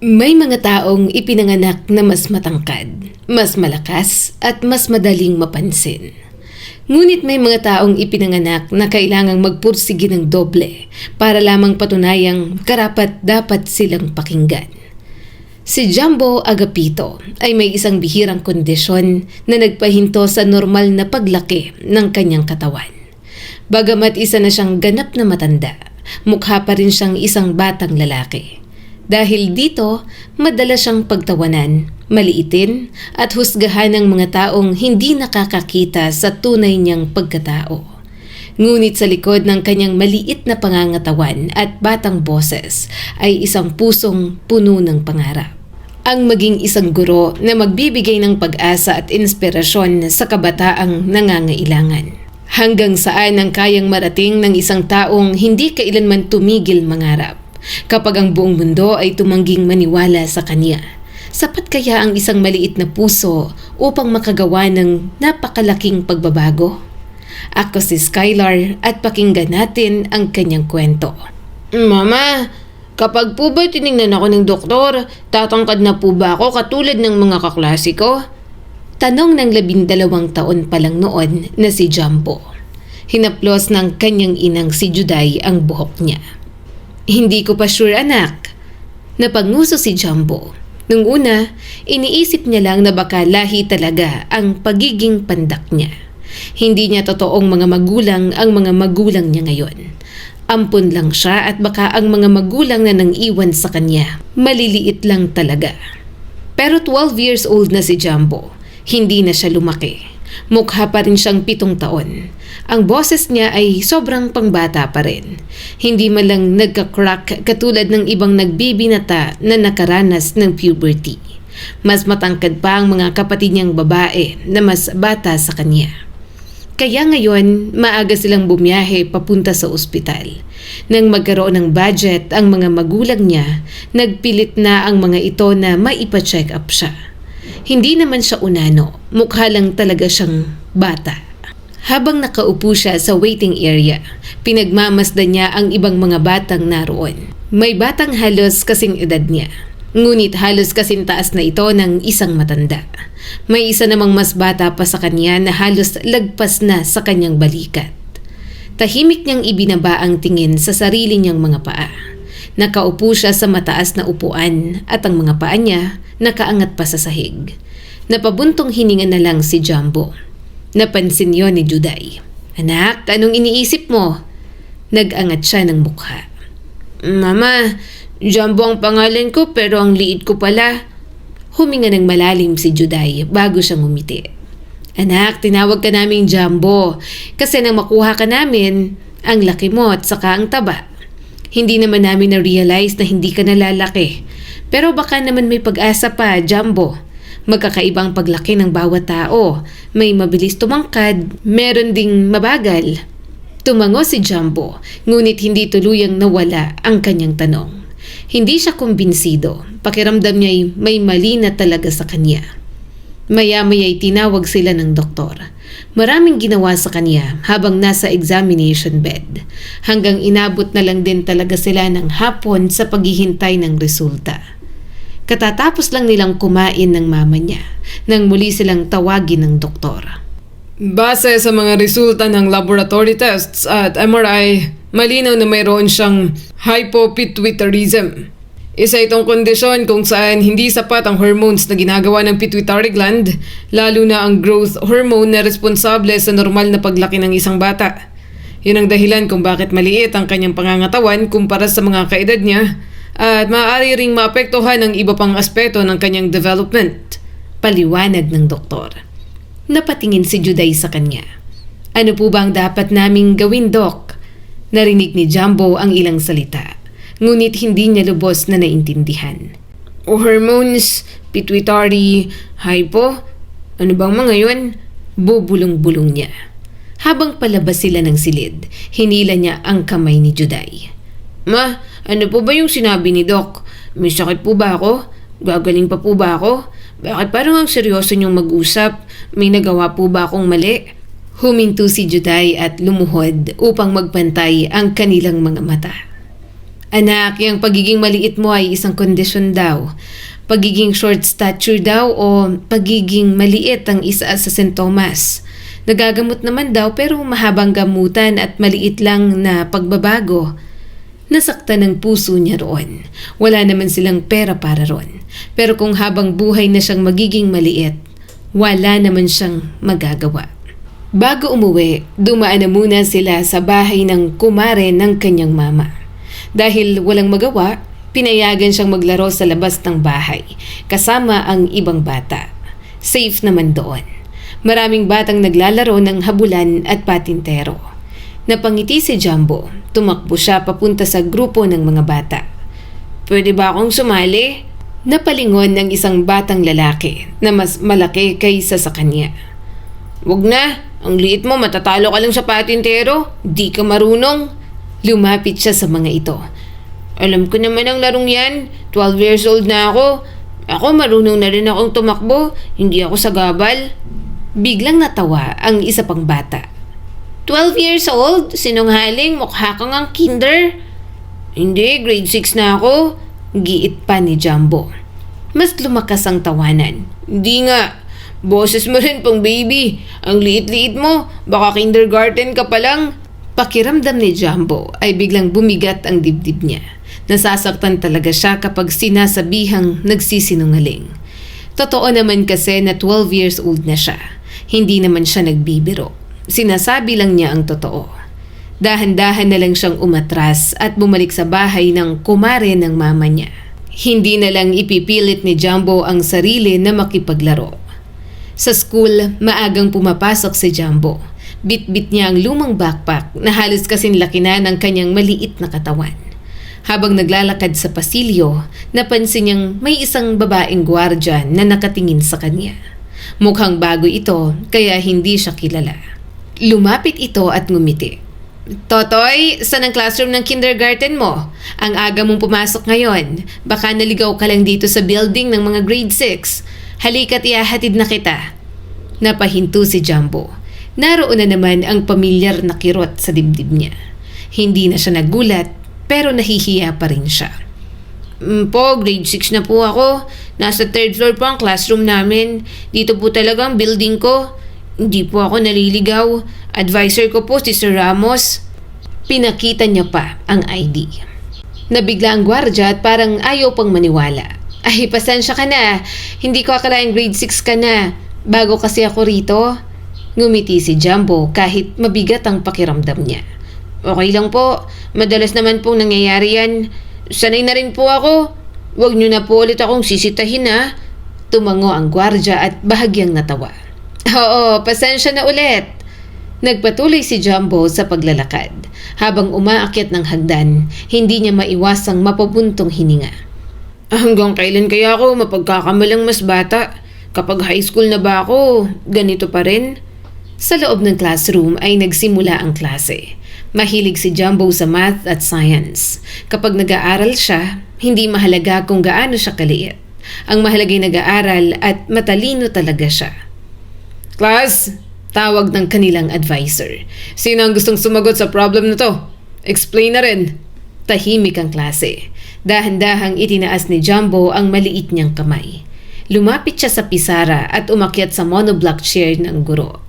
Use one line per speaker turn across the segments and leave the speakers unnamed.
May mga taong ipinanganak na mas matangkad, mas malakas at mas madaling mapansin. Ngunit may mga taong ipinanganak na kailangang magpursige ng doble para lamang patunayang karapat-dapat silang pakinggan. Si Jumbo Agapito ay may isang bihirang kondisyon na nagpahinto sa normal na paglaki ng kanyang katawan. Bagamat isa na siyang ganap na matanda, mukha pa rin siyang isang batang lalaki. Dahil dito, madalas siyang pagtawanan, maliitin at husgahan ng mga taong hindi nakakakita sa tunay niyang pagkatao. Ngunit sa likod ng kanyang maliit na pangangatawan at batang boses ay isang pusong puno ng pangarap. Ang maging isang guro na magbibigay ng pag-asa at inspirasyon sa kabataang nangangailangan. Hanggang saan ang kayang marating ng isang taong hindi kailanman tumigil mangarap. Kapag ang buong mundo ay tumangging maniwala sa kanya, sapat kaya ang isang maliit na puso upang makagawa ng napakalaking pagbabago? Ako si Skylar at pakinggan natin ang kanyang kwento.
Mama, kapag po ba tinignan ako ng doktor, tatangkad na po ba ako katulad ng mga kaklase ko?
Tanong ng 12 taon pa lang noon na si Jumbo. Hinaplos ng kanyang inang si Juday ang buhok niya. Hindi ko pa sure, anak. Napanguso si Jumbo. Nung una, iniisip niya lang na baka lahi talaga ang pagiging pandak niya. Hindi niya totoong mga magulang ang mga magulang niya ngayon. Ampun lang siya at baka ang mga magulang na nang iwan sa kanya, maliliit lang talaga. Pero 12 years old na si Jumbo. Hindi na siya lumaki. Mukha pa rin siyang 7 taon. Ang boses niya ay sobrang pangbata pa rin. Hindi man lang nagka-crack katulad ng ibang nagbibinata na nakaranas ng puberty. Mas matangkad pa ang mga kapatid niyang babae na mas bata sa kanya. Kaya ngayon, maaga silang bumiyahe papunta sa ospital. Nang magkaroon ng budget ang mga magulang niya, nagpilit na ang mga ito na maipa-check up siya. Hindi naman siya unano, mukha lang talaga siyang bata. Habang nakaupo siya sa waiting area, pinagmamasdan niya ang ibang mga batang naroon. May batang halos kasing edad niya, ngunit halos kasing taas na ito ng isang matanda. May isa namang mas bata pa sa kanya na halos lagpas na sa kanyang balikat. Tahimik niyang ibinaba ang tingin sa sarili niyang mga paa. Nakaupo siya sa mataas na upuan at ang mga paa niya nakaangat pa sa sahig. Napabuntong hininga na lang si Jumbo. Napansin yon ni Juday. Anak, anong iniisip mo? Nag-angat siya ng mukha.
Mama, Jumbo ang pangalan ko pero ang liit ko pala.
Huminga ng malalim si Juday bago siyang umiti. Anak, tinawag ka naming Jumbo kasi nang makuha ka namin, ang laki mo at saka ang taba. Hindi naman namin na-realize na hindi ka nalalaki. Pero baka naman may pag-asa pa, Jumbo. Magkakaibang paglaki ng bawat tao. May mabilis tumangkad, meron ding mabagal. Tumango si Jumbo, ngunit hindi tuluyang nawala ang kanyang tanong. Hindi siya kumbinsido. Pakiramdam niya'y may mali na talaga sa kanya. Maya-maya'y tinawag sila ng doktor. Maraming ginawa sa kanya habang nasa examination bed. Hanggang inabot na lang din talaga sila ng hapon sa paghihintay ng resulta. Katatapos lang nilang kumain ng mama niya nang muli silang tawagin ng doktor.
Base sa mga resulta ng laboratory tests at MRI, malinaw na mayroon siyang hypopituitarism. Isa itong kondisyon kung saan hindi sapat ang hormones na ginagawa ng pituitary gland, lalo na ang growth hormone na responsable sa normal na paglaki ng isang bata. Yun ang dahilan kung bakit maliit ang kanyang pangangatawan kumpara sa mga kaedad niya at maaari ring maapektuhan ang iba pang aspeto ng kanyang development.
Paliwanag ng doktor. Napatingin si Juday sa kanya. Ano po ba ang dapat naming gawin, Doc? Narinig ni Jumbo ang ilang salita. Ngunit hindi niya lubos na naintindihan.
Hormones, pituitary, hypo, ano bang mga yun?
Bubulong-bulong niya. Habang palabas sila ng silid, hinila niya ang kamay ni Juday.
Ma, ano po ba yung sinabi ni Doc? May sakit po ba ako? Gagaling pa po ba ako? Bakit parang ang seryoso niyong mag-usap? May nagawa po ba akong mali?
Huminto si Juday at lumuhod upang magpantay ang kanilang mga mata. Anak, yung pagiging maliit mo ay isang kondisyon daw. Pagiging short stature daw o pagiging maliit ang isa sa sintomas. Nagagamot naman daw pero mahabang gamutan at maliit lang na pagbabago. Nasaktan ang puso niya roon. Wala naman silang pera para roon. Pero kung habang buhay na siyang magiging maliit, wala naman siyang magagawa. Bago umuwi, dumaan na muna sila sa bahay ng kumare ng kanyang mama. Dahil walang magawa, pinayagan siyang maglaro sa labas ng bahay, kasama ang ibang bata. Safe naman doon. Maraming batang naglalaro ng habulan at patintero. Napangiti si Jumbo. Tumakbo siya papunta sa grupo ng mga bata. Pwede ba akong sumali? Napalingon ng isang batang lalaki na mas malaki kaysa sa kanya. Wag na, ang liit mo, matatalo ka lang sa patintero. Di ka marunong. Lumapit siya sa mga ito. Alam ko naman ang larong yan. 12 years old na ako. Ako marunong na rin akong tumakbo. Hindi ako sagabal. Biglang natawa ang isa pang bata. 12 years old? Sinunghaling, mukha kang ang kinder. Hindi, grade 6 na ako. Giit pa ni Jumbo. Mas lumakas ang tawanan. Hindi nga. Boses mo rin pang baby. Ang liit-liit mo. Baka kindergarten ka pa lang. Pakiramdam ni Jumbo ay biglang bumigat ang dibdib niya. Nasasaktan talaga siya kapag sinasabihang nagsisinungaling. Totoo naman kasi na 12 years old na siya. Hindi naman siya nagbibiro. Sinasabi lang niya ang totoo. Dahan-dahan na lang siyang umatras at bumalik sa bahay ng kumare ng mama niya. Hindi na lang ipipilit ni Jumbo ang sarili na makipaglaro. Sa school, maagang pumapasok si Jumbo. Bit-bit niya ang lumang backpack na halos kasing laki na ng kanyang maliit na katawan. Habang naglalakad sa pasilyo, napansin niyang may isang babaeng gwardya na nakatingin sa kanya. Mukhang bago ito kaya hindi siya kilala. Lumapit ito at ngumiti. Totoy, saan ang classroom ng kindergarten mo? Ang aga mong pumasok ngayon. Baka naligaw ka lang dito sa building ng mga grade 6. Halika't ihahatid na kita. Napahinto si Jumbo. Naroon na naman ang pamilyar na kirot sa dibdib niya. Hindi na siya nagulat pero nahihiya pa rin siya. Po, grade 6 na po ako. Nasa 3rd floor po ang classroom namin. Dito po talaga ang building ko. Hindi po ako naliligaw. Advisor ko po si Sir Ramos. Pinakita niya pa ang ID. Nabigla ang gwardya at parang ayaw pang maniwala. Ay, pasensya ka na. Hindi ko akalaing grade 6 ka na. Bago kasi ako rito. Ngumiti si Jumbo kahit mabigat ang pakiramdam niya. Okay lang po. Madalas naman pong nangyayari yan. Sanay na rin po ako. Huwag niyo na po ulit akong sisitahin ha. Tumango ang gwardya at bahagyang natawa. Oo, pasensya na ulit. Nagpatuloy si Jumbo sa paglalakad. Habang umaakyat ng hagdan, hindi niya maiwasang mapabuntong hininga. Hanggang kailan kaya ako mapagkakamalang mas bata? Kapag high school na ba ako, ganito pa rin? Sa loob ng classroom ay nagsimula ang klase. Mahilig si Jumbo sa math at science. Kapag nag-aaral siya, hindi mahalaga kung gaano siya kaliit. Ang mahalagay nag-aaral at matalino talaga siya. Class, tawag ng kanilang advisor. Sino ang gustong sumagot sa problem na to? Explain na rin. Tahimik ang klase. Dahan-dahang itinaas ni Jumbo ang maliit niyang kamay. Lumapit siya sa pisara at umakyat sa monoblock chair ng guro.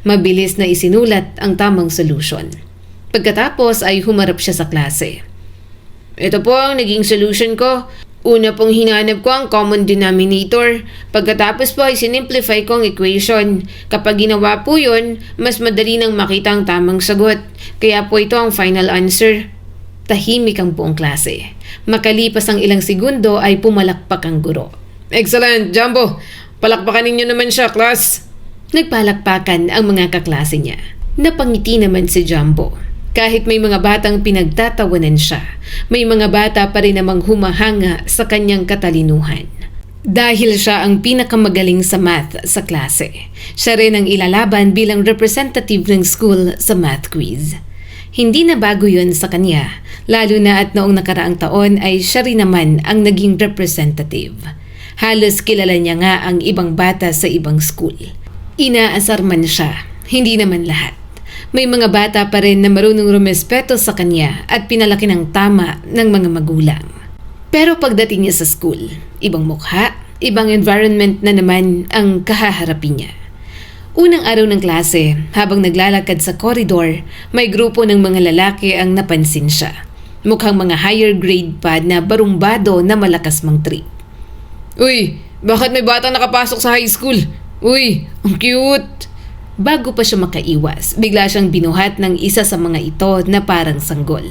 Mabilis na isinulat ang tamang solusyon. Pagkatapos ay humarap siya sa klase. Ito po ang naging solution ko. Una pong hinanap ko ang common denominator. Pagkatapos po ay sinimplify ko ang equation. Kapag ginawa po yun, mas madali nang makita ang tamang sagot. Kaya po ito ang final answer. Tahimik ang buong klase. Makalipas ang ilang segundo ay pumalakpak ang guro. Excellent, Jumbo! Palakpakan ninyo naman siya, class! Nagpalakpakan ang mga kaklase niya. Napangiti naman si Jumbo. Kahit may mga batang pinagtatawanan siya, may mga bata pa rin namang humahanga sa kanyang katalinuhan. Dahil siya ang pinakamagaling sa math sa klase, siya rin ang ilalaban bilang representative ng school sa math quiz. Hindi na bago yun sa kanya, lalo na at noong nakaraang taon ay siya rin naman ang naging representative. Halos kilala niya nga ang ibang bata sa ibang school. Inaasar man siya, hindi naman lahat. May mga bata pa rin na marunong rumespeto sa kanya at pinalaki ng tama ng mga magulang. Pero pagdating niya sa school, ibang mukha, ibang environment na naman ang kahaharapin niya. Unang araw ng klase, habang naglalakad sa koridor, may grupo ng mga lalaki ang napansin siya. Mukhang mga higher grade pa na barumbado na malakas mang trip.
Uy, bakit may batang nakapasok sa high school? Uy, ang cute!
Bago pa siya makaiwas, bigla siyang binuhat ng isa sa mga ito na parang sanggol.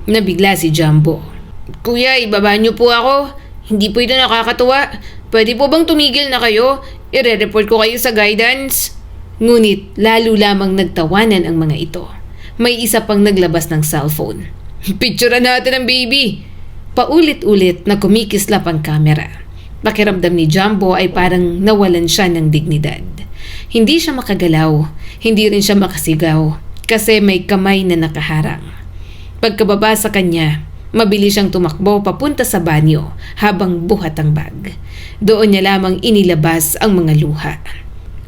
Nabigla si Jumbo.
Kuya, ibaba niyo po ako. Hindi po ito nakakatuwa. Pwede po bang tumigil na kayo? Ire-report ko kayo sa guidance.
Ngunit lalo lamang nagtawanan ang mga ito. May isa pang naglabas ng cellphone.
Picturean natin ang baby.
Paulit-ulit na kumikislap ang kamera. Pakiramdam ni Jumbo ay parang nawalan siya ng dignidad. Hindi siya makagalaw, hindi rin siya makasigaw kasi may kamay na nakaharang. Pagkababa sa kanya, mabilis siyang tumakbo papunta sa banyo habang buhat ang bag. Doon niya lamang inilabas ang mga luha.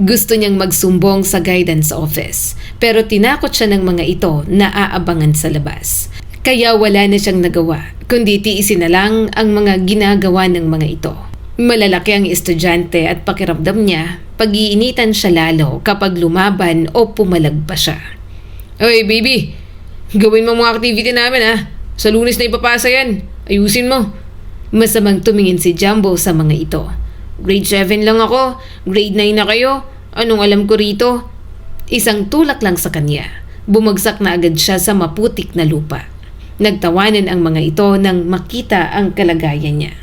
Gusto niyang magsumbong sa guidance office pero tinakot siya ng mga ito na aabangan sa labas. Kaya wala na siyang nagawa kundi tiisin na lang ang mga ginagawa ng mga ito. Malalaki ang estudyante at pakiramdam niya, pag-iinitan siya lalo kapag lumaban o pumalag pa siya.
Oy, baby! Gawin mo mga activity namin ha. Sa Lunes na ipapasa yan. Ayusin mo.
Masamang tumingin si Jumbo sa mga ito.
Grade 7 lang ako. Grade 9 na kayo. Anong alam ko rito?
Isang tulak lang sa kanya. Bumagsak na agad siya sa maputik na lupa. Nagtawanan ang mga ito nang makita ang kalagayan niya.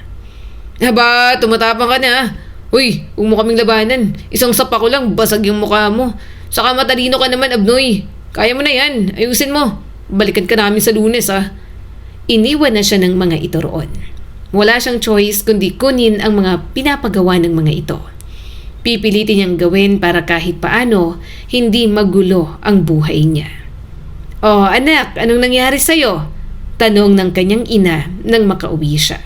Haba, tumatapang ka na. Uy, huwag mo kaming labanan. Isang sapa ko lang, basag yung mukha mo. Saka matalino ka naman, Abnoy. Kaya mo na yan. Ayusin mo. Balikan ka namin sa Lunes, ha.
Iniwan na siya ng mga ito roon. Wala siyang choice kundi kunin ang mga pinapagawa ng mga ito. Pipilitin niyang gawin para kahit paano, hindi magulo ang buhay niya. "Oh, anak, anong nangyari sa'yo?" Tanong ng kanyang ina nang makauwi siya.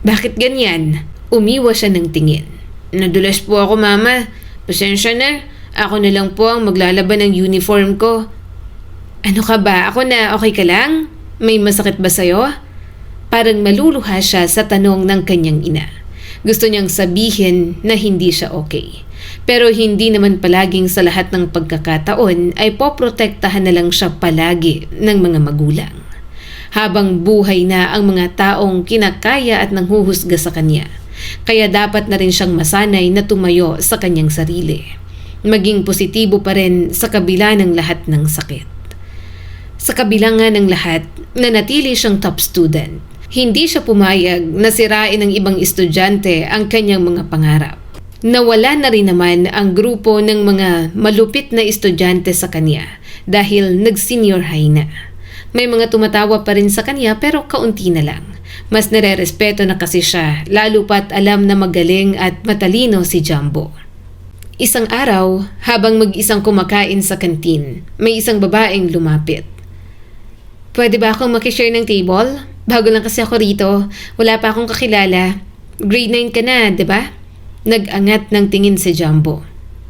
"Bakit ganyan?" Umiwas siya ng tingin.
Nadulas po ako, mama. Pasensya na. Ako na lang po ang maglalaban ng uniform ko.
"Ano ka ba? Ako na, okay ka lang? May masakit ba sa'yo?" Parang maluluha siya sa tanong ng kanyang ina. Gusto niyang sabihin na hindi siya okay. Pero hindi naman palaging sa lahat ng pagkakataon ay poprotektahan na lang siya palagi ng mga magulang. Habang buhay na ang mga taong kinakaya at nanghuhusga sa kanya. Kaya dapat na rin siyang masanay na tumayo sa kanyang sarili. Maging positibo pa rin sa kabila ng lahat ng sakit. Sa kabila nga ng lahat, nanatili siyang top student. Hindi siya pumayag na sirain ng ibang estudyante ang kanyang mga pangarap. Nawala na rin naman ang grupo ng mga malupit na estudyante sa kanya dahil nag-senior high na. May mga tumatawa pa rin sa kanya pero kaunti na lang. Mas nare-respeto na kasi siya lalo pat alam na magaling at matalino si Jumbo. Isang araw, habang mag-isang kumakain sa kantin, may isang babaeng lumapit. "Pwede ba akong makishare ng table? Bago lang kasi ako rito. Wala pa akong kakilala. Grade 9 ka na, di ba?" Nag-angat ng tingin si Jumbo.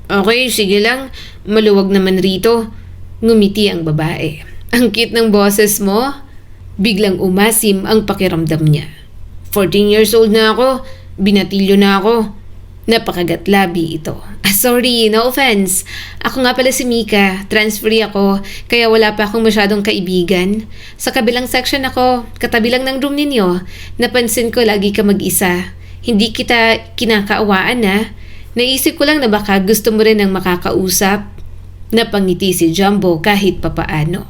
"Okay, sige lang. Maluwag naman rito."
Ngumiti ang babae. "Ang cute ng boses mo." Biglang umasim ang pakiramdam niya.
14 years old na ako. Binatilyo na ako.
Napakagatlabi ito. Sorry, no offense. Ako nga pala si Mika. Transferee ako, kaya wala pa akong masyadong kaibigan. Sa kabilang section ako, katabi lang ng room ninyo. Napansin ko lagi ka mag-isa. Hindi kita kinakaawaan na. Naisip ko lang na baka gusto mo rin ng makakausap. Napangiti si Jumbo kahit papaano.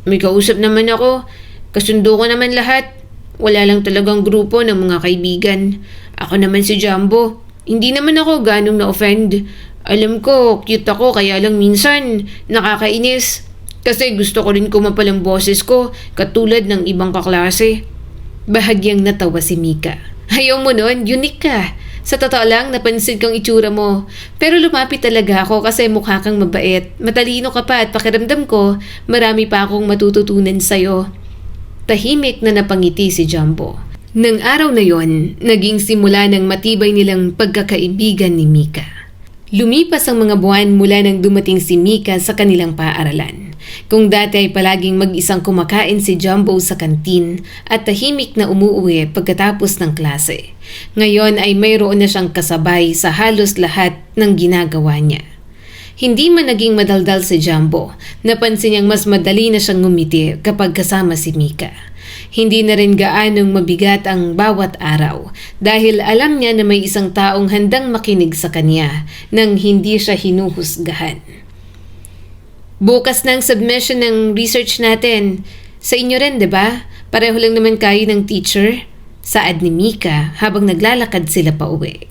"May kausap naman ako. Kasundo ko naman lahat. Wala lang talagang grupo ng mga kaibigan. Ako naman si Jumbo. Hindi naman ako ganong na-offend. Alam ko, cute ako kaya lang minsan nakakainis. Kasi gusto ko rin kumapal ang boses ko katulad ng ibang kaklase."
Bahagyang natawa si Mika. "Ayaw mo nun, unique ka. Sa totoo lang, napansin kong itsura mo. Pero lumapit talaga ako kasi mukha kang mabait. Matalino ka pa at pakiramdam ko, marami pa akong matututunan sa'yo." Tahimik na napangiti si Jumbo. Nang araw na yon, naging simula ng matibay nilang pagkakaibigan ni Mika. Lumipas ang mga buwan mula nang dumating si Mika sa kanilang paaralan. Kung dati ay palaging mag-isang kumakain si Jumbo sa kantin at tahimik na umuuwi pagkatapos ng klase, ngayon ay mayroon na siyang kasabay sa halos lahat ng ginagawa niya. Hindi man naging madaldal si Jumbo, napansin niyang mas madali na siyang ngumiti kapag kasama si Mika. Hindi na rin gaanong mabigat ang bawat araw dahil alam niya na may isang taong handang makinig sa kanya nang hindi siya hinuhusgahan. Bukas ng submission ng research natin. Sa inyo rin, 'di ba? Pareho lang naman kayo ng teacher. Saad ni Mika habang naglalakad sila pauwi.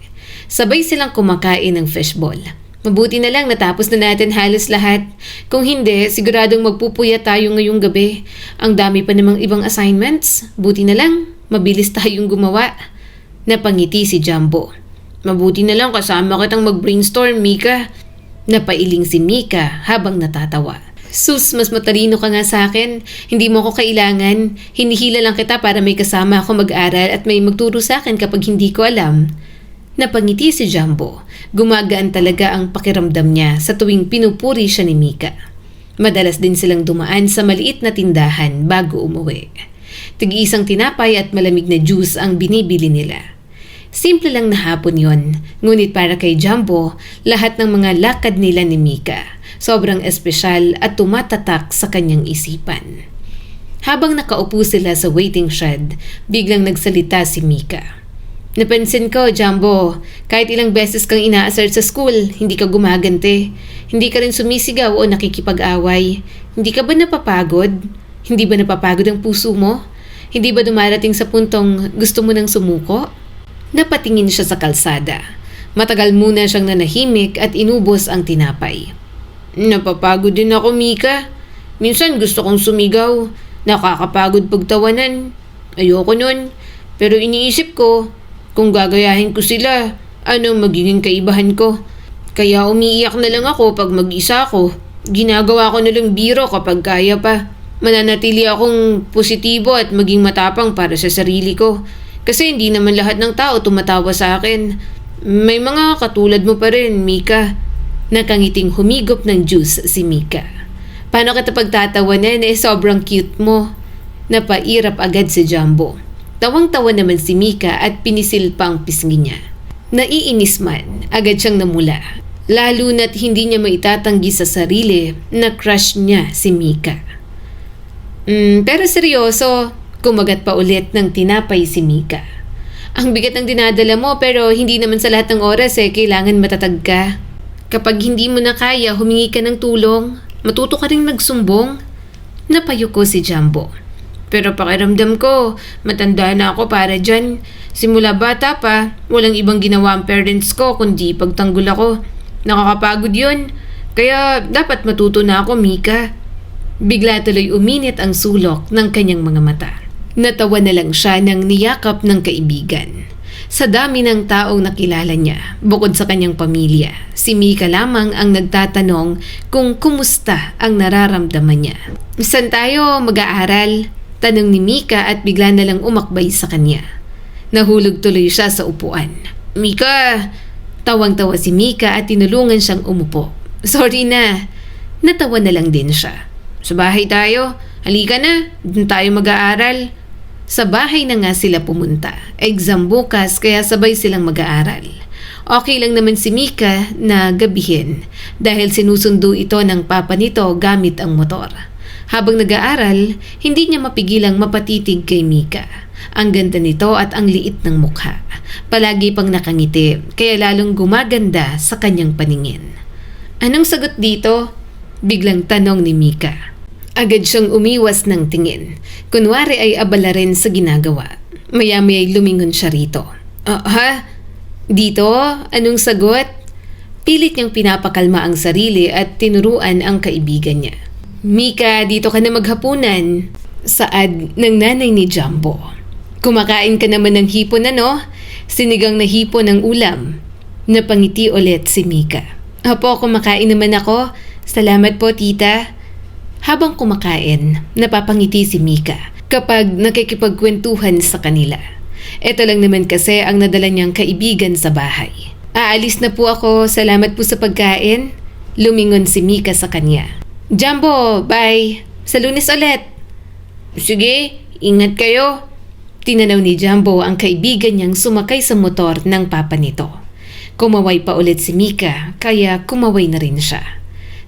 Sabay silang kumakain ng fishball. Mabuti na lang natapos na natin halos lahat. Kung hindi, siguradong magpupuya tayo ngayong gabi. Ang dami pa namang ibang assignments. Buti na lang, mabilis tayong gumawa. Napangiti si Jumbo. Mabuti na lang kasama kitang mag-brainstorm, Mika. Napailing si Mika habang natatawa. Sus, mas matalino ka nga sa akin. Hindi mo ako kailangan. Hinihila lang kita para may kasama ako mag-aral at may magturo sa akin kapag hindi ko alam. Napangiti si Jumbo. Gumagaan talaga ang pakiramdam niya sa tuwing pinupuri siya ni Mika. Madalas din silang dumaan sa maliit na tindahan bago umuwi. Tig-isang tinapay at malamig na juice ang binibili nila. Simple lang na hapon yon, ngunit para kay Jumbo, lahat ng mga lakad nila ni Mika, sobrang espesyal at tumatatak sa kanyang isipan. Habang nakaupo sila sa waiting shed, biglang nagsalita si Mika. Napansin ko, Jumbo, kahit ilang beses kang ina-assert sa school, hindi ka gumagante. Hindi ka rin sumisigaw o nakikipag-away. Hindi ka ba napapagod? Hindi ba napapagod ang puso mo? Hindi ba dumarating sa puntong gusto mo nang sumuko? Napatingin siya sa kalsada. Matagal muna siyang nanahimik at inubos ang tinapay. Napapagod din ako, Mika. Minsan gusto kong sumigaw. Nakakapagod pagtawanan. Ayoko nun. Pero iniisip ko, kung gagayahin ko sila, ano magiging kaibahan ko? Kaya umiiyak na lang ako pag mag-isa ko. Ginagawa ko na lang biro kapag kaya pa. Mananatili akong positibo at maging matapang para sa sarili ko. Kasi hindi naman lahat ng tao tumatawa sa akin. May mga katulad mo pa rin, Mika. Nakangiting humigop ng juice si Mika. Paano kita pagtatawanan sobrang cute mo. Napairap agad si Jumbo. Tawang-tawa naman si Mika at pinisil pa ang pisngi niya. Naiinis man, agad siyang namula. Lalo na't hindi niya maitatanggi sa sarili na crush niya si Mika. Pero seryoso, kumagat pa ulit ng tinapay si Mika. Ang bigat ng dinadala mo pero hindi naman sa lahat ng oras kailangan matatag ka. Kapag hindi mo na kaya, humingi ka ng tulong. Matuto ka rin magsumbong. Napayuko si Jumbo. Pero pakiramdam ko, matanda na ako para dyan. Simula bata pa, walang ibang ginawa ang parents ko kundi pagtanggol ako. Nakakapagod yun. Kaya dapat matuto na ako, Mika. Bigla tuloy uminit ang sulok ng kanyang mga mata. Natawa na lang siya ng niyakap ng kaibigan. Sa dami ng taong nakilala niya, bukod sa kanyang pamilya, si Mika lamang ang nagtatanong kung kumusta ang nararamdaman niya. Saan tayo mag-aaral? Tanong ni Mika at bigla na lang umakbay sa kanya. Nahulog tuloy siya sa upuan. Mika! Tawang-tawa si Mika at tinulungan siyang umupo. Sorry na. Natawa na lang din siya. Sa bahay tayo. Halika na. Doon tayo mag-aaral. Sa bahay na nga sila pumunta. Exam bukas kaya sabay silang mag-aaral. Okay lang naman si Mika na gabihin dahil sinusundo ito ng papa nito gamit ang motor. Habang nag-aaral, hindi niya mapigilang mapatitig kay Mika. Ang ganda nito at ang liit ng mukha. Palagi pang nakangiti, kaya lalong gumaganda sa kanyang paningin. Anong sagot dito? Biglang tanong ni Mika. Agad siyang umiwas ng tingin. Kunwari ay abala rin sa ginagawa. Maya-maya lumingon siya rito. Ha? Dito? Anong sagot? Pilit niyang pinapakalma ang sarili at tinuruan ang kaibigan niya. Mika, dito ka na maghapunan. Saad ng nanay ni Jumbo. Kumakain ka naman ng hipon Sinigang na hipon ng ulam. Napangiti ulit si Mika. Apo, kumakain naman ako. Salamat po, tita. Habang kumakain, napapangiti si Mika kapag nakikipagkwentuhan sa kanila. Ito lang naman kasi ang nadala niyang kaibigan sa bahay. Aalis na po ako. Salamat po sa pagkain. Lumingon si Mika sa kanya. Jumbo, bye. Sa Lunes ulit. Sige, ingat kayo. Tinanaw ni Jumbo ang kaibigan niyang sumakay sa motor ng papa nito. Kumaway pa ulit si Mika, kaya kumaway na rin siya.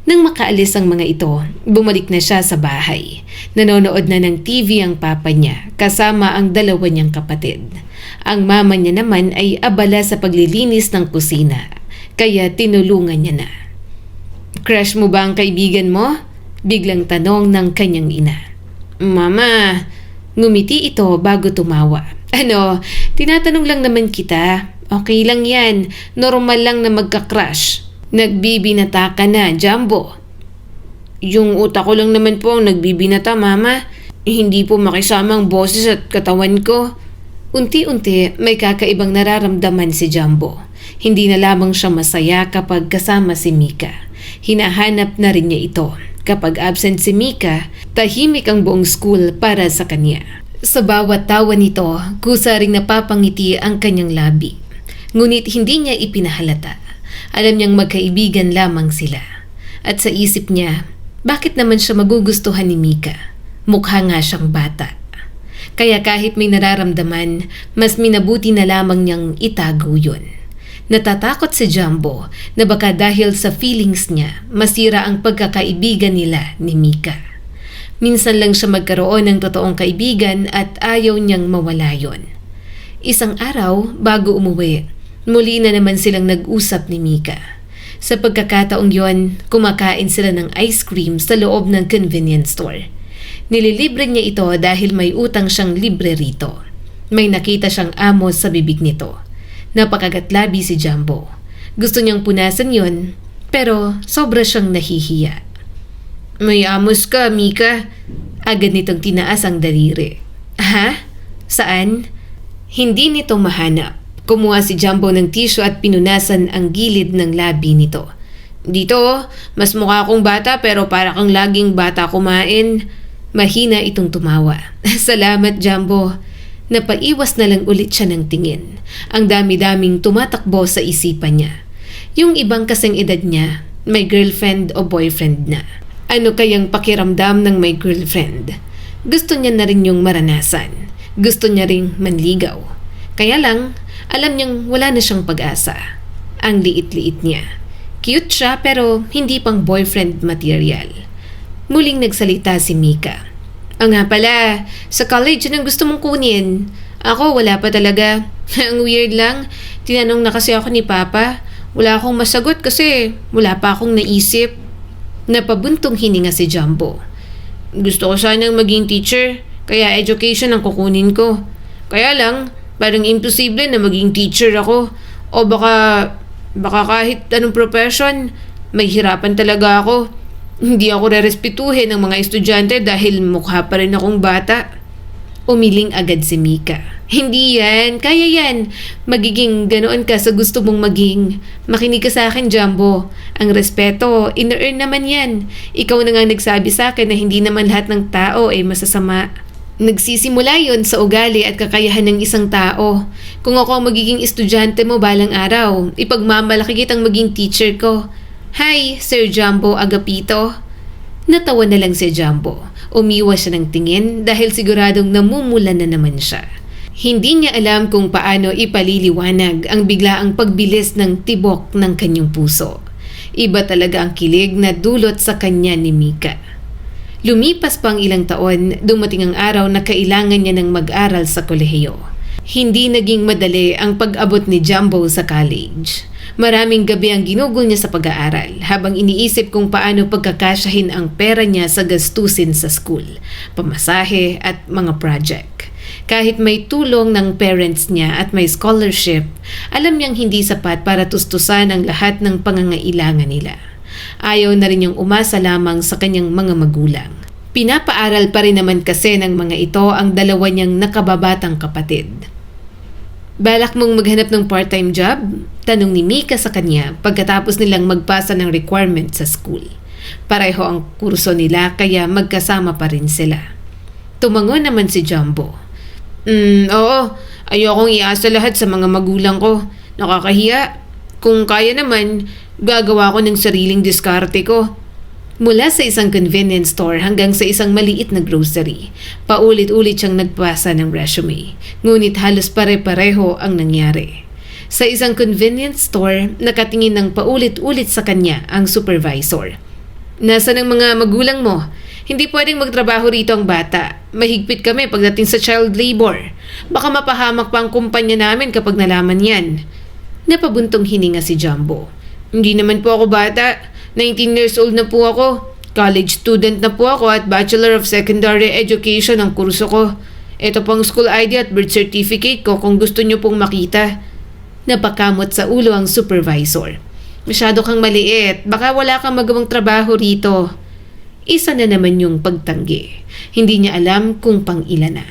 Nang makaalis ang mga ito, bumalik na siya sa bahay. Nanonood na ng TV ang papa niya, kasama ang dalawa niyang kapatid. Ang mama niya naman ay abala sa paglilinis ng kusina, kaya tinulungan niya na. Crush mo ba ang kaibigan mo? Biglang tanong ng kanyang ina. Mama, ngumiti ito bago tumawa. Ano, tinatanong lang naman kita. Okay lang yan, normal lang na magka-crush. Nagbibinata ka na, Jumbo. Yung utak ko lang naman po ang nagbibinata, Mama. Hindi po makisama ang boses at katawan ko. Unti-unti may kakaibang nararamdaman si Jumbo. Hindi na lamang siya masaya kapag kasama si Mika. Hinahanap na rin niya ito. Kapag absent si Mika, tahimik ang buong school para sa kanya. Sa bawat tawa nito, kusa ring napapangiti ang kanyang labi. Ngunit hindi niya ipinahalata. Alam niyang magkaibigan lamang sila. At sa isip niya, bakit naman siya magugustuhan ni Mika? Mukha nga siyang bata. Kaya kahit may nararamdaman, mas minabuti na lamang niyang itago yun. Natatakot si Jumbo na baka dahil sa feelings niya, masira ang pagkakaibigan nila ni Mika. Minsan lang siya magkaroon ng totoong kaibigan at ayaw niyang mawala yon. Isang araw, bago umuwi, muli na naman silang nag-usap ni Mika. Sa pagkakataong yon, kumakain sila ng ice cream sa loob ng convenience store. Nililibre niya ito dahil may utang siyang libre rito. May nakita siyang amos sa bibig nito. Napakagatlabi si Jumbo. Gusto niyang punasan yon, pero sobra siyang nahihiya. May amos ka, Mika. Agad nitong tinaas ang daliri. Ha? Saan? Hindi nito mahanap. Kumuha si Jumbo ng tissue at pinunasan ang gilid ng labi nito. Dito, mas mukha akong bata pero para kang laging bata kumain. Mahina itong tumawa. Salamat, Jumbo. Napaiwas na lang ulit siya ng tingin. Ang dami-daming tumatakbo sa isipan niya. Yung ibang kasing edad niya, may girlfriend o boyfriend na. Ano kayang pakiramdam ng may girlfriend? Gusto niya na rin yung maranasan. Gusto niya ring manligaw. Kaya lang, alam niyang wala na siyang pag-asa. Ang liit-liit niya. Cute siya pero hindi pang boyfriend material. Muling nagsalita si Mika. Nga pala, sa college anong gusto mong kunin? Ako wala pa talaga. Ang weird lang, tinanong na kasi ako ni Papa. Wala akong masagot kasi wala pa akong naisip. Napabuntong hininga si Jumbo. Gusto ko sanang maging teacher, kaya education ang kukunin ko. Kaya lang, parang imposible na maging teacher ako. O baka kahit anong profession, may hirapan talaga ako. Hindi ako rerespetuhin ng mga estudyante dahil mukha pa rin akong bata. Umiling agad si Mika. Hindi yan, kaya yan. Magiging ganoon ka sa gusto mong maging. Makinig ka sa akin, Jumbo. Ang respeto, ina-earn naman yan. Ikaw na nga nagsabi sa akin na hindi naman lahat ng tao ay masasama. Nagsisimula yon sa ugali at kakayahan ng isang tao. Kung ako ang magiging estudyante mo balang araw, ipagmamalaki kitang maging teacher ko. Hi, Sir Jumbo Agapito. Natawa na lang si Jumbo. Umiwas siya ng tingin dahil siguradong namumula na naman siya. Hindi niya alam kung paano ipaliliwanag ang biglaang pagbilis ng tibok ng kanyang puso. Iba talaga ang kilig na dulot sa kanya ni Mika. Lumipas pang ilang taon, dumating ang araw na kailangan niya ng mag-aral sa kolehiyo. Hindi naging madali ang pag-abot ni Jumbo sa college. Maraming gabi ang ginugol niya sa pag-aaral habang iniisip kung paano pagkakasyahin ang pera niya sa gastusin sa school, pamasahe at mga project. Kahit may tulong ng parents niya at may scholarship, alam niyang hindi sapat para tustusan ang lahat ng pangangailangan nila. Ayaw na rin niyang umasa lamang sa kanyang mga magulang. Pinapaaral pa rin naman kasi ng mga ito ang dalawa niyang nakababatang kapatid. Balak mong maghanap ng part-time job? Tanong ni Mika sa kanya pagkatapos nilang magpasa ng requirement sa school. Pareho ang kurso nila kaya magkasama pa rin sila. Tumango naman si Jumbo. Oo, ayokong iasa lahat sa mga magulang ko. Nakakahiya. Kung kaya naman, gagawa ko ng sariling diskarte ko. Mula sa isang convenience store hanggang sa isang maliit na grocery, paulit-ulit siyang nagpasa ng resume. Ngunit halos pare-pareho ang nangyari. Sa isang convenience store, nakatingin ng paulit-ulit sa kanya ang supervisor. Nasaan ang mga magulang mo? Hindi pwedeng magtrabaho rito ang bata. Mahigpit kami pagdating sa child labor. Baka mapahamak pa ang kumpanya namin kapag nalaman yan. Napabuntong hininga si Jumbo. Hindi naman po ako bata. 19 years old na po ako. College student na po ako at Bachelor of Secondary Education ang kurso ko. Ito pang school ID at birth certificate ko kung gusto niyo pong makita. Napakamot sa ulo ang supervisor. Masyado kang maliit. Baka wala kang magawang trabaho rito. Isa na naman yung pagtanggi. Hindi niya alam kung pang ilan na.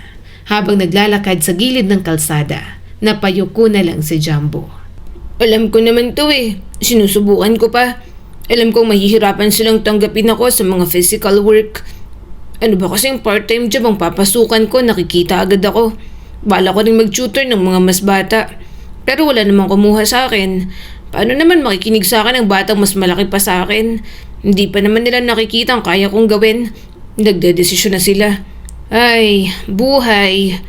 Habang naglalakad sa gilid ng kalsada, napayuko na lang si Jumbo. Alam ko naman to eh. Sinusubukan ko pa. Alam kong mahihirapan silang tanggapin ako sa mga physical work. Ano ba kasing part-time job ang papasukan ko, nakikita agad ako. Bala ko rin mag-tutor ng mga mas bata. Pero wala namang kumuha sa akin. Paano naman makikinig sa akin ang batang mas malaki pa sa akin? Hindi pa naman nila nakikita ang kaya kong gawin. Nagdedesisyon na sila. Ay, buhay.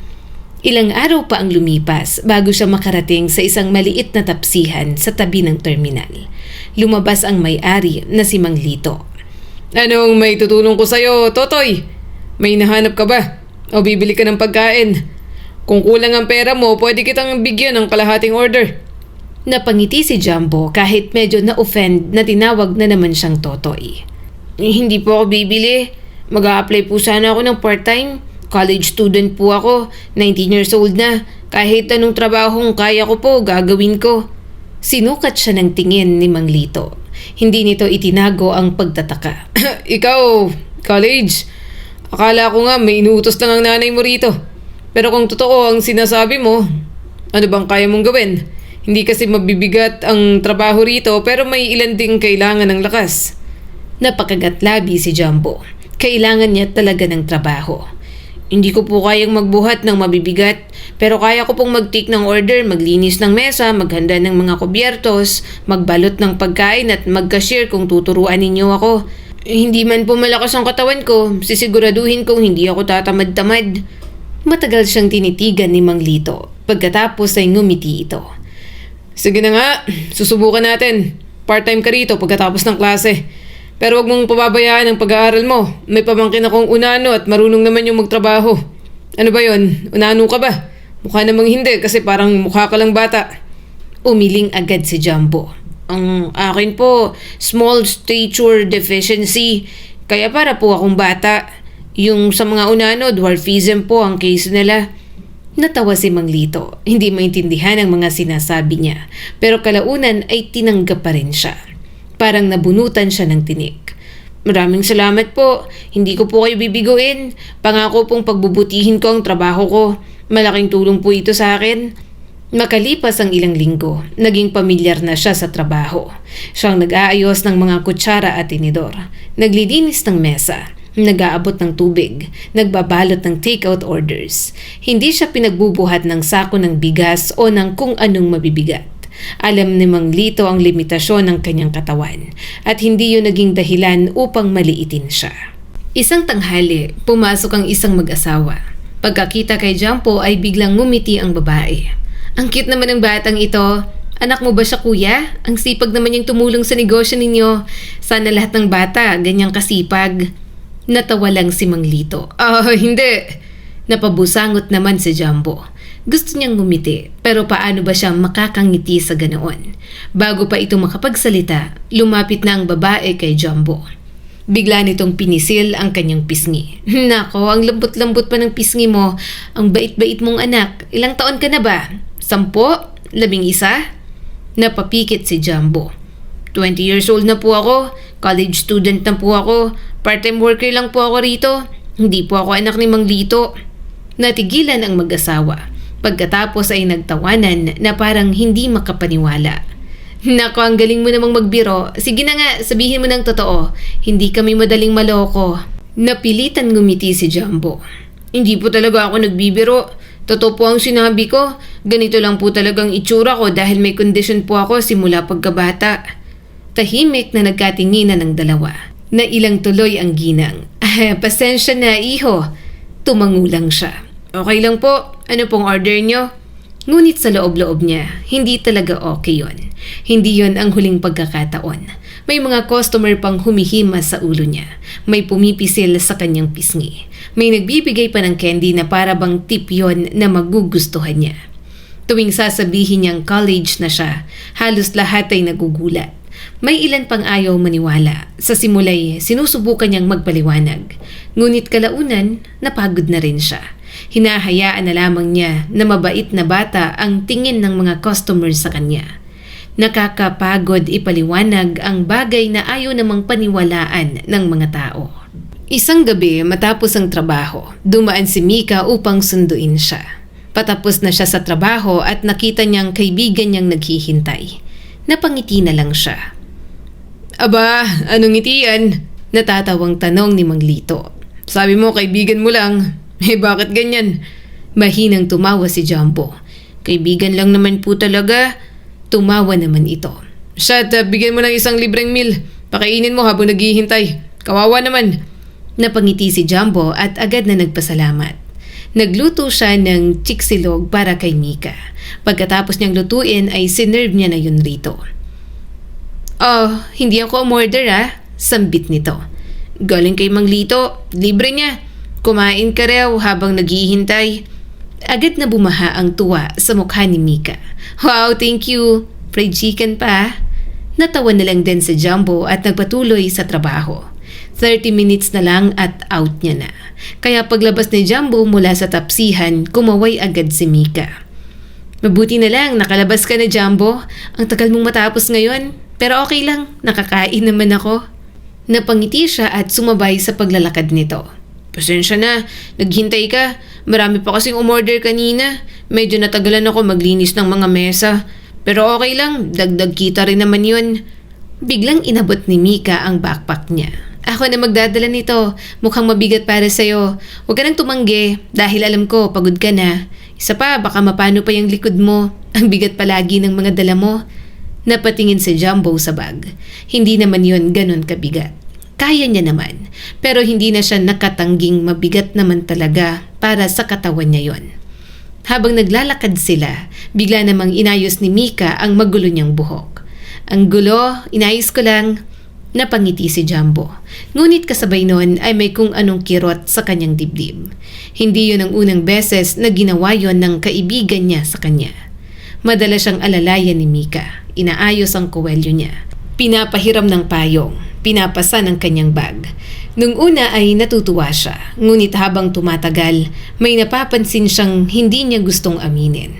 Ilang araw pa ang lumipas bago siya makarating sa isang maliit na tapsihan sa tabi ng terminal. Lumabas ang may-ari na si Mang Lito.
Anong may tutulong ko sa'yo, Totoy? May nahanap ka ba? O bibili ka ng pagkain? Kung kulang ang pera mo, pwede kitang bigyan ng kalahating order.
Napangiti si Jumbo kahit medyo na-offend na tinawag na naman siyang Totoy. Hindi po ako bibili. Mag-a-apply po sana ako ng part-time. College student po ako. 19 years old na. Kahit anong trabahong kaya ko po, gagawin ko. Sinukat siya ng tingin ni Mang Lito. Hindi nito itinago ang pagtataka.
Ikaw, college. Akala ko nga may inuutos lang ang nanay mo rito. Pero kung totoo ang sinasabi mo, ano bang kaya mong gawin? Hindi kasi mabibigat ang trabaho rito pero may ilan ding kailangan ng lakas.
Napakagatlabi si Jumbo. Kailangan niya talaga ng trabaho. Hindi ko po kayang magbuhat ng mabibigat, pero kaya ko pong mag-take ng order, maglinis ng mesa, maghanda ng mga kubyertos, magbalot ng pagkain at mag-cashier kung tuturuan ninyo ako. Hindi man po malakas ang katawan ko, sisiguraduhin kong hindi ako tatamad-tamad. Matagal siyang tinitigan ni Mang Lito, pagkatapos ay ngumiti ito.
Sige na nga, susubukan natin. Part-time ka rito pagkatapos ng klase. Pero wag mong pababayaan ang pag-aaral mo. May pamangkin akong unano at marunong naman yung magtrabaho. Ano ba yon? Unano ka ba? Mukha namang hindi kasi parang mukha ka lang bata.
Umiling agad si Jumbo. Ang akin po, small stature deficiency. Kaya para po akong bata. Yung sa mga unano, dwarfism po ang case nila. Natawa si Mang Lito. Hindi maintindihan ang mga sinasabi niya. Pero kalaunan ay tinanggap pa rin siya. Parang nabunutan siya ng tinik. Maraming salamat po. Hindi ko po kayo bibiguin. Pangako pong pagbubutihin ko ang trabaho ko. Malaking tulong po ito sa akin. Makalipas ang ilang linggo, naging pamilyar na siya sa trabaho. Siyang nag-aayos ng mga kutsara at tinidor. Naglilinis ng mesa. Nag-aabot ng tubig. Nagbabalot ng take-out orders. Hindi siya pinagbubuhat ng sako ng bigas o ng kung anong mabibigat. Alam ni Mang Lito ang limitasyon ng kanyang katawan at hindi yun naging dahilan upang maliitin siya. Isang tanghali, pumasok ang isang mag-asawa. Pagkakita kay Jumbo ay biglang ngumiti ang babae. Ang cute naman ng batang ito. Anak mo ba siya, kuya? Ang sipag naman niyang tumulong sa negosyo ninyo. Sana lahat ng bata ganyang kasipag. Natawa lang si Mang Lito.
Hindi.
Napabusangot naman si Jumbo. Gusto niyang ngumiti, pero paano ba siya makakangiti sa ganoon? Bago pa ito makapagsalita, lumapit na ang babae kay Jumbo. Bigla nitong pinisil ang kanyang pisngi. Nako, ang lambot-lambot pa ng pisngi mo. Ang bait-bait mong anak. Ilang taon ka na ba? 10? 11? Napapikit si Jumbo. 20 years old na po ako. College student na po ako. Part-time worker lang po ako rito. Hindi po ako anak ni Mang Lito. Natigilan ang mag-asawa. Pagkatapos ay nagtawanan na parang hindi makapaniwala. Nako, ang galing mo namang magbiro. Sige na nga, sabihin mo ng totoo. Hindi kami madaling maloko. Napilitan ngumiti si Jumbo. Hindi po talaga ako nagbibiro. Totoo po ang sinabi ko. Ganito lang po talagang itsura ko dahil may kondisyon po ako simula pagkabata. Tahimik na nagkatinginan ng dalawa. Nailang tuloy ang ginang. Pasensya na, iho. Tumangulang siya. Okay lang po. Ano pong order nyo? Ngunit sa loob-loob niya, hindi talaga okay yon. Hindi yon ang huling pagkakataon. May mga customer pang humihima sa ulo niya. May pumipisil sa kanyang pisngi. May nagbibigay pa ng candy na para bang tip yon na magugustuhan niya. Tuwing sasabihin niyang college na siya, halos lahat ay nagugulat. May ilan pang ayaw maniwala. Sa simulay, sinusubukan niyang magpaliwanag. Ngunit kalaunan, napagod na rin siya. Hinahayaan na lamang niya na mabait na bata ang tingin ng mga customers sa kanya. Nakakapagod ipaliwanag ang bagay na ayaw namang paniwalaan ng mga tao. Isang gabi matapos ang trabaho, dumaan si Mika upang sunduin siya. Patapos na siya sa trabaho at nakita niyang kaibigan niyang naghihintay. Napangiti na lang siya.
Aba, anong ngiti yan?
Natatawang tanong ni Mang Lito.
Sabi mo kaibigan mo lang. Bakit ganyan?
Mahinang tumawa si Jumbo. Kaibigan lang naman po talaga. Tumawa naman ito.
Shut up, bigyan mo ng isang libreng meal. Pakainin mo habang naghihintay. Kawawa naman.
Napangiti si Jumbo at agad na nagpasalamat. Nagluto siya ng chiksilog para kay Mika. Pagkatapos niyang lutuin ay sinerve niya na yun rito. Oh, hindi ako umorder Sambit nito. Galing kay Mang Lito, libre niya. Kumain ka raw habang naghihintay. Agad na bumaha ang tuwa sa mukha ni Mika. Wow, thank you. Fried chicken pa. Natawa na lang din si Jumbo at nagpatuloy sa trabaho. 30 minutes na lang at out niya na. Kaya paglabas ni Jumbo mula sa tapsihan, kumaway agad si Mika. Mabuti na lang, nakalabas ka na Jumbo. Ang tagal mong matapos ngayon. Pero okay lang, nakakain naman ako. Napangiti siya at sumabay sa paglalakad nito. Pasensya na, naghintay ka. Marami pa kasing umorder kanina. Medyo natagalan ako maglinis ng mga mesa. Pero okay lang, dagdag kita rin naman yun. Biglang inabot ni Mika ang backpack niya. Ako na magdadala nito. Mukhang mabigat para sa'yo. Huwag ka nang tumanggi dahil alam ko pagod ka na. Isa pa, baka mapano pa yung likod mo. Ang bigat palagi ng mga dala mo. Napatingin si Jumbo sa bag. Hindi naman yun ganun kabigat. Kaya niya naman. Pero hindi na siya nakatangging mabigat naman talaga para sa katawan niya yon. Habang naglalakad sila, bigla namang inayos ni Mika ang magulo niyang buhok. Ang gulo, inayos ko lang. Napangiti si Jumbo. Ngunit kasabay nun ay may kung anong kirot sa kanyang dibdib. Hindi yun ang unang beses na ginawa yon ng kaibigan niya sa kanya. Madalas siyang alalayan ni Mika. Inaayos ang kuwelyo niya. Pinapahiram ng payong. Pinapasa ng kanyang bag. Nung una ay natutuwa siya. Ngunit habang tumatagal, may napapansin siyang hindi niya gustong aminin.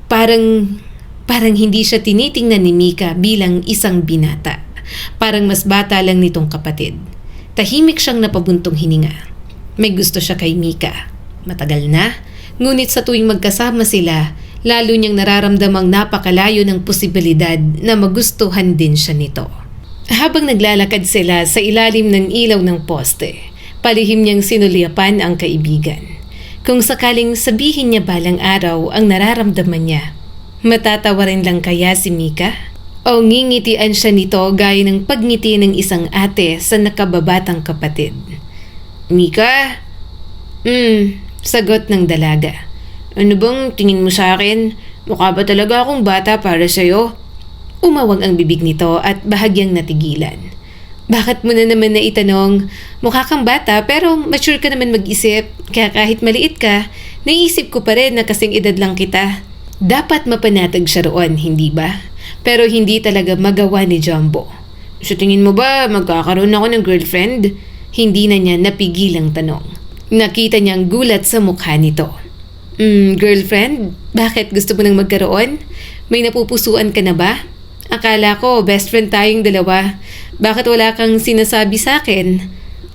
Parang hindi siya tinitingnan ni Mika bilang isang binata. Parang mas bata lang nitong kapatid. Tahimik siyang napabuntong hininga. May gusto siya kay Mika. Matagal na, ngunit sa tuwing magkasama sila, lalo niyang nararamdamang napakalayo ng posibilidad na magustuhan din siya nito. Habang naglalakad sila sa ilalim ng ilaw ng poste, palihim niyang sinulyapan ang kaibigan. Kung sakaling sabihin niya balang araw ang nararamdaman niya, matatawa rin lang kaya si Mika? O ngingitian siya nito gaya ng pagngiti ng isang ate sa nakababatang kapatid. Mika? Sagot ng dalaga. Ano bang tingin mo sa akin? Mukha ba talaga akong bata para sa'yo? Umawag ang bibig nito at bahagyang natigilan. Bakit mo na naman naitanong? Mukha kang bata pero mature ka naman mag-isip. Kaya kahit maliit ka, naisip ko pa rin na kasing edad lang kita. Dapat mapanatag siya roon, hindi ba? Pero hindi talaga magawa ni Jumbo. Sa tingin mo ba magkakaroon ako ng girlfriend? Hindi na niya napigilang tanong. Nakita niyang gulat sa mukha nito. Girlfriend? Bakit gusto mo nang magkaroon? May napupusuan ka na ba? Akala ko best friend tayong dalawa. Bakit wala kang sinasabi sa akin?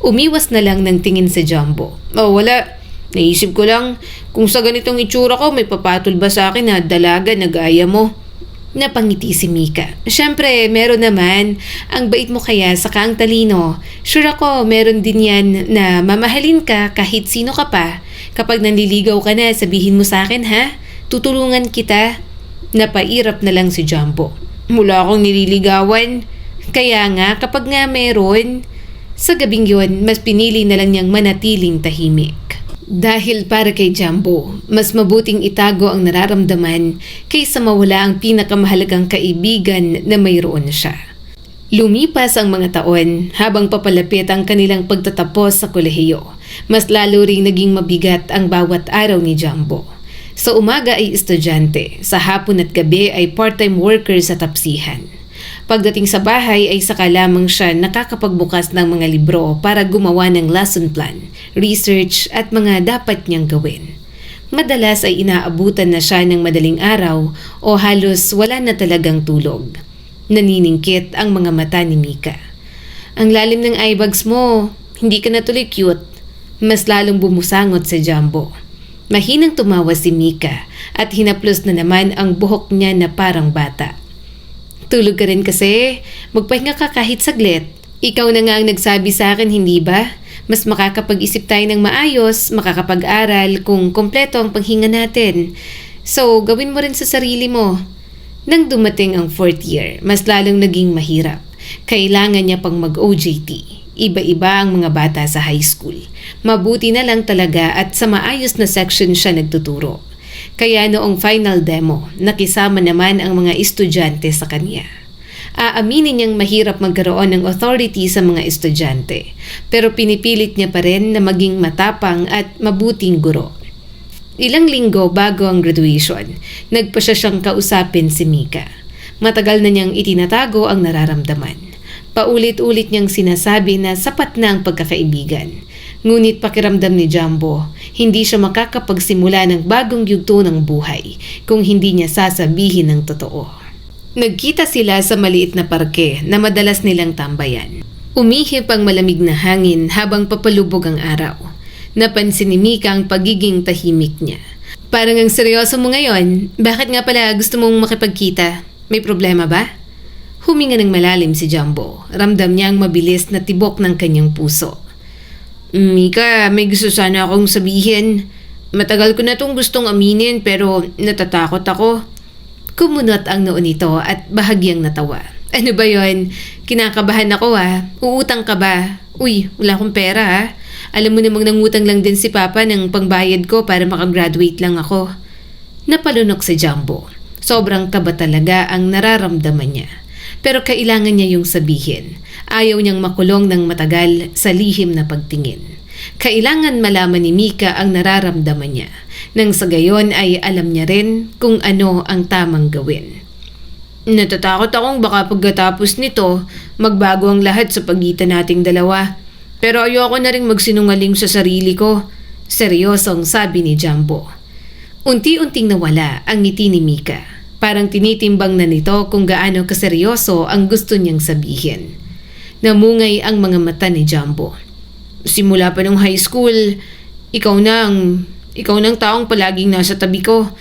Umiwas na lang ng tingin sa Jumbo. Oh, wala. Naisip ko lang, kung sa ganitong itsura ko may papatol ba sa akin na dalaga na gaya mo? Napangiti si Mika. Siyempre, meron naman. Ang bait mo kaya saka ang talino. Sure ako, meron din yan na mamahalin ka kahit sino ka pa. Kapag nanliligaw ka na, sabihin mo sa akin ha? Tutulungan kita. Napairap na lang si Jumbo. Mula akong nililigawan. Kaya nga kapag nga meron, sa gabing yun, mas pinili na lang niyang manatiling tahimik. Dahil para kay Jumbo, mas mabuting itago ang nararamdaman kaysa mawala ang pinakamahalagang kaibigan na mayroon siya. Lumipas ang mga taon habang papalapit ang kanilang pagtatapos sa kolehiyo. Mas lalo ring naging mabigat ang bawat araw ni Jumbo. Sa umaga ay estudyante, sa hapon at gabi ay part-time worker sa tapsihan. Pagdating sa bahay ay saka lamang siya nakakapagbukas ng mga libro para gumawa ng lesson plan, research at mga dapat niyang gawin. Madalas ay inaabutan na siya ng madaling araw o halos wala na talagang tulog. Naniningkit ang mga mata ni Mika. Ang lalim ng eyebags mo, hindi ka na tuloy cute. Mas lalong bumusangot si Jumbo. Mahinang tumawa si Mika at hinaplos na naman ang buhok niya na parang bata. Tulog ka rin kasi, magpahinga ka kahit saglit. Ikaw na nga ang nagsabi sa akin, hindi ba? Mas makakapag-isip tayo ng maayos, makakapag-aral kung kompleto ang panghinga natin. So, gawin mo rin sa sarili mo. Nang dumating ang 4th year, mas lalong naging mahirap. Kailangan niya pang mag-OJT. Iba-iba ang mga bata sa high school. Mabuti na lang talaga at sa maayos na section siya nagtuturo. Kaya noong final demo, nakisama naman ang mga estudyante sa kanya. Aaminin niyang mahirap magkaroon ng authority sa mga estudyante, pero pinipilit niya pa rin na maging matapang at mabuting guro. Ilang linggo bago ang graduation, nagpa siyang kausapin si Mika. Matagal na niyang itinatago ang nararamdaman. Paulit-ulit niyang sinasabi na sapat na ang pagkakaibigan. Ngunit pakiramdam ni Jumbo, hindi siya makakapagsimula ng bagong yugto ng buhay kung hindi niya sasabihin ng totoo. Nagkita sila sa maliit na parke na madalas nilang tambayan. Umihip ang malamig na hangin habang papalubog ang araw. Napansin ni Mika ang pagiging tahimik niya. Parang ang seryoso mo ngayon, bakit nga pala gusto mong makipagkita? May problema ba? Huminga ng malalim si Jumbo. Ramdam niya ang mabilis na tibok ng kanyang puso. Mika, may gusto sana akong sabihin. Matagal ko na itong gustong aminin pero natatakot ako. Kumunot ang noo nito at bahagyang natawa. Ano ba yon? Kinakabahan ako Uutang ka ba? Uy, wala akong pera Alam mo namang nangutang lang din si Papa ng pangbayad ko para makagraduate lang ako. Napalunok si Jumbo. Sobrang kaba talaga ang nararamdaman niya. Pero kailangan niya yung sabihin. Ayaw niyang makulong ng matagal sa lihim na pagtingin. Kailangan malaman ni Mika ang nararamdaman niya. Nang sa gayon ay alam niya rin kung ano ang tamang gawin. Natatakot akong baka pagkatapos nito, magbago ang lahat sa pagitan nating dalawa. Pero ayoko na rin magsinungaling sa sarili ko. Seryosong sabi ni Jumbo. Unti-unting nawala ang ngiti ni Mika. Parang tinitimbang na nito kung gaano kaseryoso ang gusto niyang sabihin. Namungay ang mga mata ni Jumbo. Simula pa nung high school, ikaw nang taong palaging nasa tabi ko.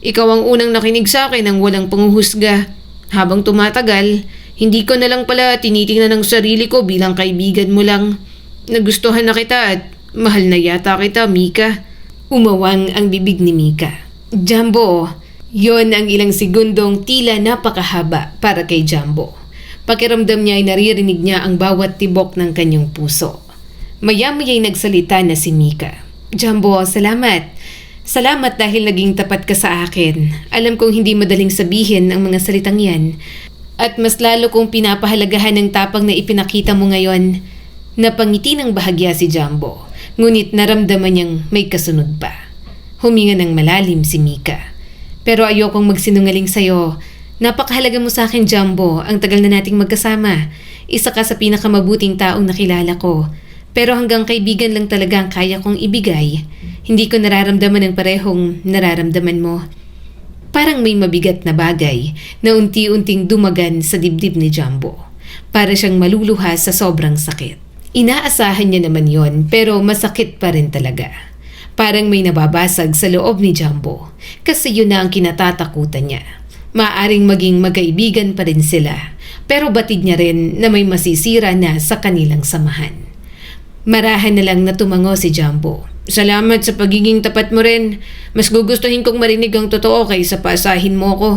Ikaw ang unang nakinig sa akin ng walang panghuhusga. Habang tumatagal, hindi ko na lang pala tinitingnan ng sarili ko bilang kaibigan mo lang. Nagustuhan na kita at mahal na yata kita, Mika. Umawang ang bibig ni Mika. Jumbo, yon ang ilang segundong tila napakahaba para kay Jumbo. Pakiramdam niya ay naririnig niya ang bawat tibok ng kanyang puso. Maya-maya'y nagsalita na si Mika. Jumbo, salamat. Salamat dahil naging tapat ka sa akin. Alam kong hindi madaling sabihin ang mga salitang yan. At mas lalo kong pinapahalagahan ng tapang na ipinakita mo ngayon. Napangiti ng bahagya si Jumbo. Ngunit naramdaman niyang may kasunod pa. Huminga ng malalim si Mika. Pero ayokong magsinungaling sa'yo. Napakahalaga mo sa akin, Jumbo. Ang tagal na nating magkasama. Isa ka sa pinakamabuting taong nakilala ko. Pero hanggang kaibigan lang talaga ang kaya kong ibigay. Hindi ko nararamdaman ang parehong nararamdaman mo. Parang may mabigat na bagay na unti-unting dumagan sa dibdib ni Jumbo. Para siyang maluluha sa sobrang sakit. Inaasahan niya naman yon pero masakit pa rin talaga. Parang may nababasag sa loob ni Jumbo kasi yun na ang kinatatakutan niya. Maaring maging magkaibigan pa rin sila pero batid niya rin na may masisira na sa kanilang samahan. Marahan na lang na tumango si Jumbo.
Salamat sa pagiging tapat mo rin. Mas gugustuhin kong marinig ang totoo kaysa paasahin mo ko.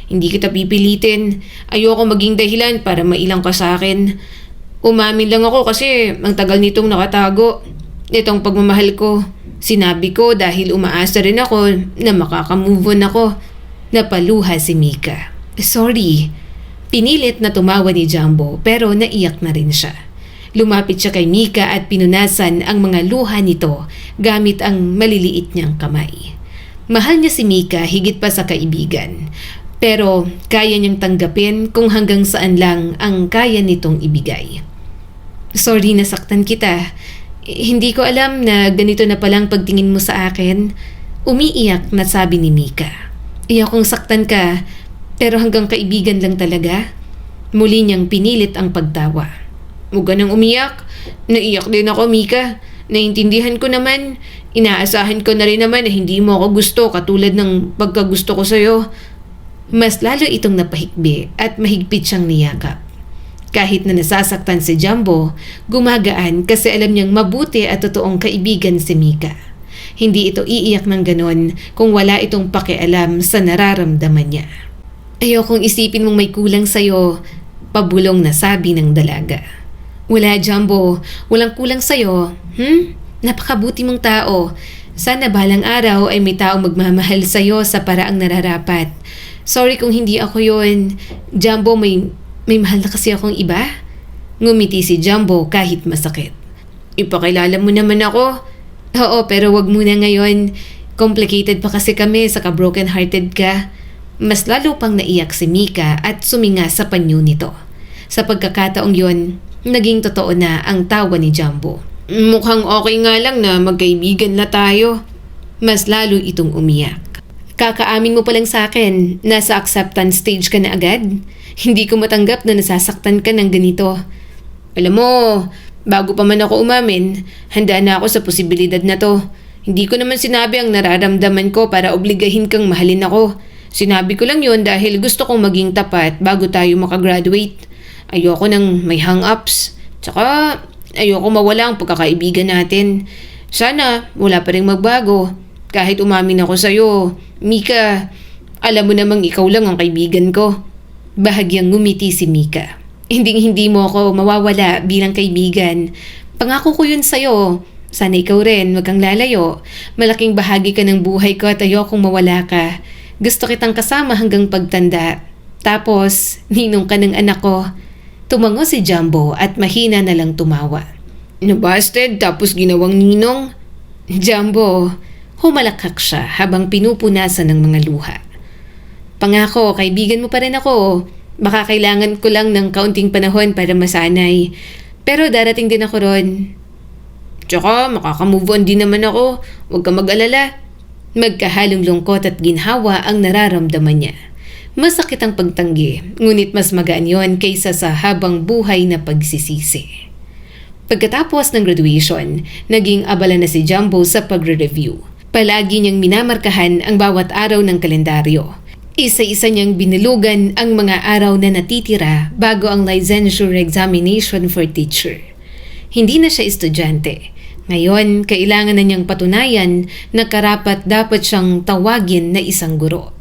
Hindi kita pipilitin. Ayoko maging dahilan para mailang ka sa akin. Umamin lang ako kasi ang tagal nitong nakatago. Itong pagmamahal ko. Sinabi ko dahil umaasa rin ako na makakamove on ako. Napaluha si Mika. Sorry. Pinilit na tumawa ni Jumbo pero naiyak na rin siya. Lumapit siya kay Mika at pinunasan ang mga luha nito gamit ang maliliit niyang kamay. Mahal niya si Mika higit pa sa kaibigan. Pero kaya niyang tanggapin kung hanggang saan lang ang kaya nitong ibigay. Sorry, nasaktan kita. Hindi ko alam na ganito na palang pagtingin mo sa akin. Umiiyak na sabi ni Mika. Iyakong saktan ka, pero hanggang kaibigan lang talaga. Muli niyang pinilit ang pagtawa. Huwag ka nang umiyak. Naiyak din ako, Mika. Naintindihan ko naman. Inaasahan ko na rin naman na hindi mo ako gusto katulad ng pagkagusto ko sa'yo. Mas lalo itong napahikbi at mahigpit siyang niyakap. Kahit na nasasaktan si Jumbo, gumagaan kasi alam niyang mabuti at totoong kaibigan si Mika. Hindi ito iiyak ng ganon kung wala itong pakialam sa nararamdaman niya. Ayokong isipin mong may kulang sa'yo, pabulong na sabi ng dalaga. Wala, Jumbo. Walang kulang sa'yo. Napakabuti mong tao. Sana balang araw ay may taong magmamahal sa'yo sa paraang nararapat. Sorry kung hindi ako yon. Jumbo, may mahal na kasi akong iba. Ngumiti si Jumbo kahit masakit. Ipakilala mo naman ako. Oo, pero wag muna ngayon. Complicated pa kasi kami sa ka-broken hearted ka. Mas lalo pang naiyak si Mika at suminga sa panyo nito. Sa pagkakataong yon, naging totoo na ang tawa ni Jumbo. Mukhang okay nga lang na magkaibigan na tayo. Mas lalo itong umiyak. Kakaamin mo pa lang sa akin, nasa acceptance stage ka na agad. Hindi ko matanggap na nasasaktan ka ng ganito. Alam mo, bago pa man ako umamin, handa na ako sa posibilidad na to. Hindi ko naman sinabi ang nararamdaman ko para obligahin kang mahalin ako. Sinabi ko lang yon dahil gusto kong maging tapat bago tayo makagraduate. Ayoko nang may hang-ups. Tsaka ayoko mawala ang pagkakaibigan natin. Sana wala pa rin magbago. Kahit umamin ako sa'yo, Mika, alam mo namang ikaw lang ang kaibigan ko. Bahagyang ngumiti si Mika. Hindi mo ako mawawala bilang kaibigan. Pangako ko yun sa'yo. Sana ikaw rin, wag kang lalayo. Malaking bahagi ka ng buhay ko at ayokong mawala ka. Gusto kitang kasama hanggang pagtanda. Tapos, ninong ka ng anak ko. Tumango si Jumbo at mahina na lang tumawa. Nabasted tapos ginawang ninong? Jumbo, humalakhak siya habang pinupunasan ng mga luha. Pangako, kaibigan mo pa rin ako. Baka kailangan ko lang ng kaunting panahon para masanay. Pero darating din ako ron. Tsaka makakamove on din naman ako. Huwag ka mag-alala. Magkahalong lungkot at ginhawa ang nararamdaman niya. Masakit ang pagtanggi, ngunit mas magaan yon kaysa sa habang buhay na pagsisisi. Pagkatapos ng graduation, naging abala na si Jumbo sa pagre-review. Palagi niyang minamarkahan ang bawat araw ng kalendaryo. Isa-isa niyang binilugan ang mga araw na natitira bago ang licensure examination for teacher. Hindi na siya estudyante. Ngayon, kailangan na niyang patunayan na karapat dapat siyang tawagin na isang guro.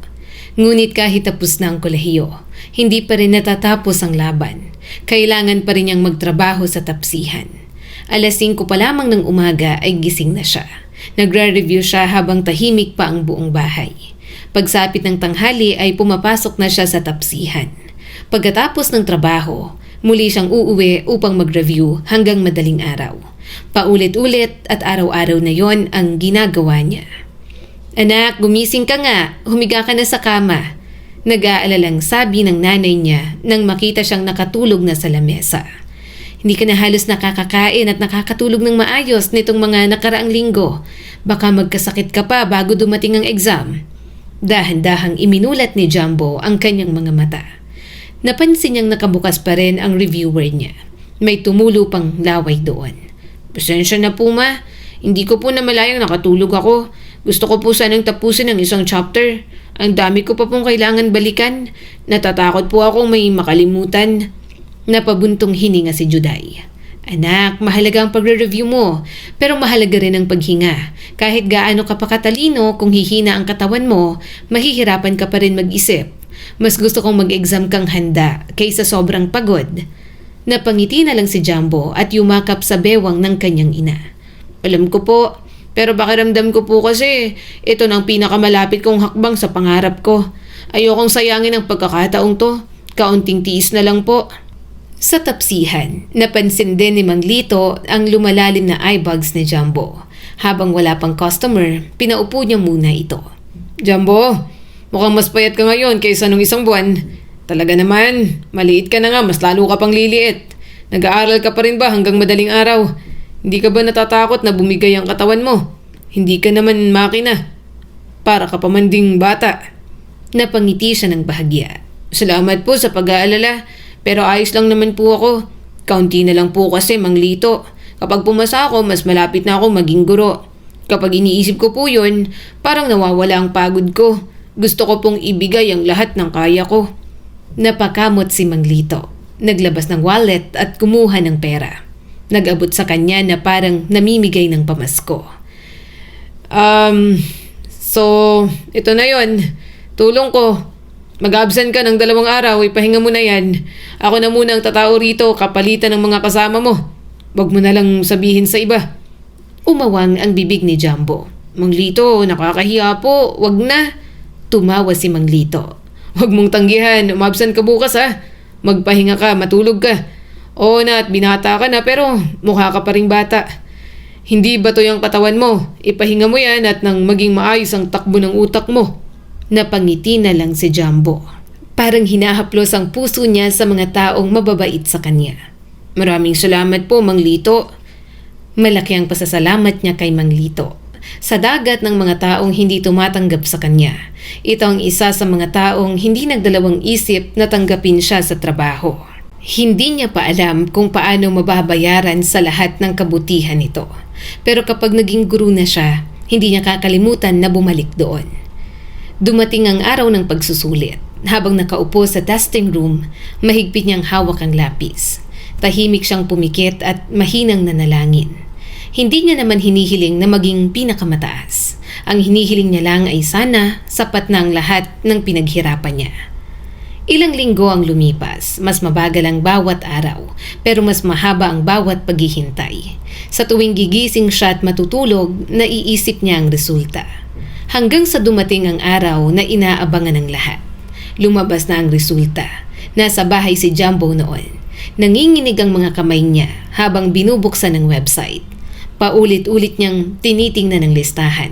Ngunit kahit tapos na ang kolehiyo, hindi pa rin natatapos ang laban. Kailangan pa rin niyang magtrabaho sa tapsihan. 5:00 pa lamang ng umaga ay gising na siya. Nagre-review siya habang tahimik pa ang buong bahay. Pagsapit ng tanghali ay pumapasok na siya sa tapsihan. Pagkatapos ng trabaho, muli siyang uuwi upang mag-review hanggang madaling araw. Paulit-ulit at araw-araw na yon ang ginagawa niya. Anak, gumising ka nga. Humiga ka na sa kama. Nag-aalalang sabi ng nanay niya nang makita siyang nakatulog na sa lamesa. Hindi ka na halos nakakakain at nakakatulog ng maayos nitong mga nakaraang linggo. Baka magkasakit ka pa bago dumating ang exam. Dahan-dahang iminulat ni Jumbo ang kanyang mga mata. Napansin niyang nakabukas pa rin ang reviewer niya. May tumulo pang laway doon. Pasensya na po ma. Hindi ko po namalayang nakatulog ako. Gusto ko po sanang tapusin ang isang chapter. Ang dami ko pa pong kailangan balikan. Natatakot po ako may makalimutan. Napabuntong hininga si Juday.
Anak, mahalaga ang pagre-review mo, pero mahalaga rin ang paghinga. Kahit gaano ka pa katalino, kung hihina ang katawan mo, mahihirapan ka pa rin mag-isip. Mas gusto kong mag-exam kang handa kaysa sobrang pagod. Napangiti na lang si Jumbo at yumakap sa bewang ng kanyang ina. Alam ko po, pero pakiramdam ko po kasi ito na ang pinakamalapit kong hakbang sa pangarap ko. Ayokong sayangin ang pagkakataong to. Kaunting tiis na lang po. Sa tapsihan, napansin din ni Mang Lito ang lumalalim na eye bags ni Jumbo. Habang wala pang customer, pinaupo niya muna ito.
Jumbo, mukhang mas payat ka ngayon kaysa nung isang buwan. Talaga naman, maliit ka na nga, mas lalo ka pang liliit. Nag-aaral ka pa rin ba hanggang madaling araw? Hindi ka ba natatakot na bumigay ang katawan mo? Hindi ka naman makina. Para ka pa man ding bata.
Napangiti siya ng bahagya.
Salamat po sa pag-aalala. Pero ayos lang naman po ako. Kaunti na lang po kasi, Mang Lito. Kapag pumasa ako, mas malapit na ako maging guro. Kapag iniisip ko po yun, parang nawawala ang pagod ko. Gusto ko pong ibigay ang lahat ng kaya ko.
Napakamot si Mang Lito. Naglabas ng wallet at kumuha ng pera. Nag-abot sa kanya na parang namimigay ng pamasko.
So, ito na yon. Tulong ko. Mag-absent ka ng 2 araw, ipahinga mo na yan. Ako na muna ang tatao rito, kapalitan ng mga kasama mo. Wag mo na lang sabihin sa iba.
Umawang ang bibig ni Jumbo.
Mang Lito, nakakahiya po. Wag na.
Tumawa si Mang Lito.
Wag mong tanggihan, umabsent ka bukas ha. Magpahinga ka, matulog ka. Oo na at binata ka na pero mukha ka pa ring bata. Hindi ba to yung katawan mo? Ipahinga mo yan at nang maging maayos ang takbo ng utak mo.
Napangiti na lang si Jumbo. Parang hinahaplos ang puso niya sa mga taong mababait sa kanya.
Maraming salamat po, Mang Lito.
Malaki ang pasasalamat niya kay Mang Lito. Sa dagat ng mga taong hindi tumatanggap sa kanya, ito ang isa sa mga taong hindi nagdalawang isip na tanggapin siya sa trabaho. Hindi niya pa alam kung paano mababayaran sa lahat ng kabutihan nito. Pero kapag naging guru na siya, hindi niya kakalimutan na bumalik doon. Dumating ang araw ng pagsusulit. Habang nakaupo sa testing room, mahigpit niyang hawak ang lapis. Tahimik siyang pumikit at mahinang nanalangin. Hindi niya naman hinihiling na maging pinakamataas. Ang hinihiling niya lang ay sana sapat na ang lahat ng pinaghirapan niya. Ilang linggo ang lumipas, mas mabagal ang bawat araw, pero mas mahaba ang bawat paghihintay. Sa tuwing gigising siya at matutulog, naiisip niya ang resulta. Hanggang sa dumating ang araw na inaabangan ng lahat. Lumabas na ang resulta. Nasa bahay si Jumbo noon. Nanginginig ang mga kamay niya habang binubuksan ng website. Paulit-ulit niyang tinitingnan ang listahan.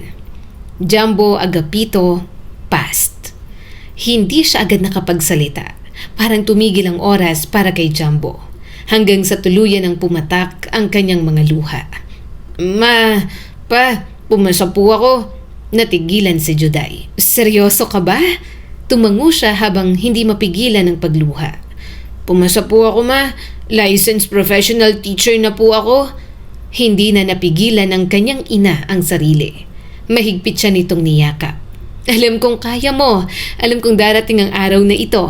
Jumbo Agapito, passed. Hindi siya agad nakapagsalita. Parang tumigil ang oras para kay Jumbo. Hanggang sa tuluyan ang pumatak ang kanyang mga luha. Pumasa po ako. Natigilan si Juday. Seryoso ka ba? Tumango siya habang hindi mapigilan ang pagluha.
Pumasa po ako, ma. Licensed professional teacher na po ako.
Hindi na napigilan ng kanyang ina ang sarili. Mahigpit siya nitong niyakap. Alam kong kaya mo. Alam kong darating ang araw na ito.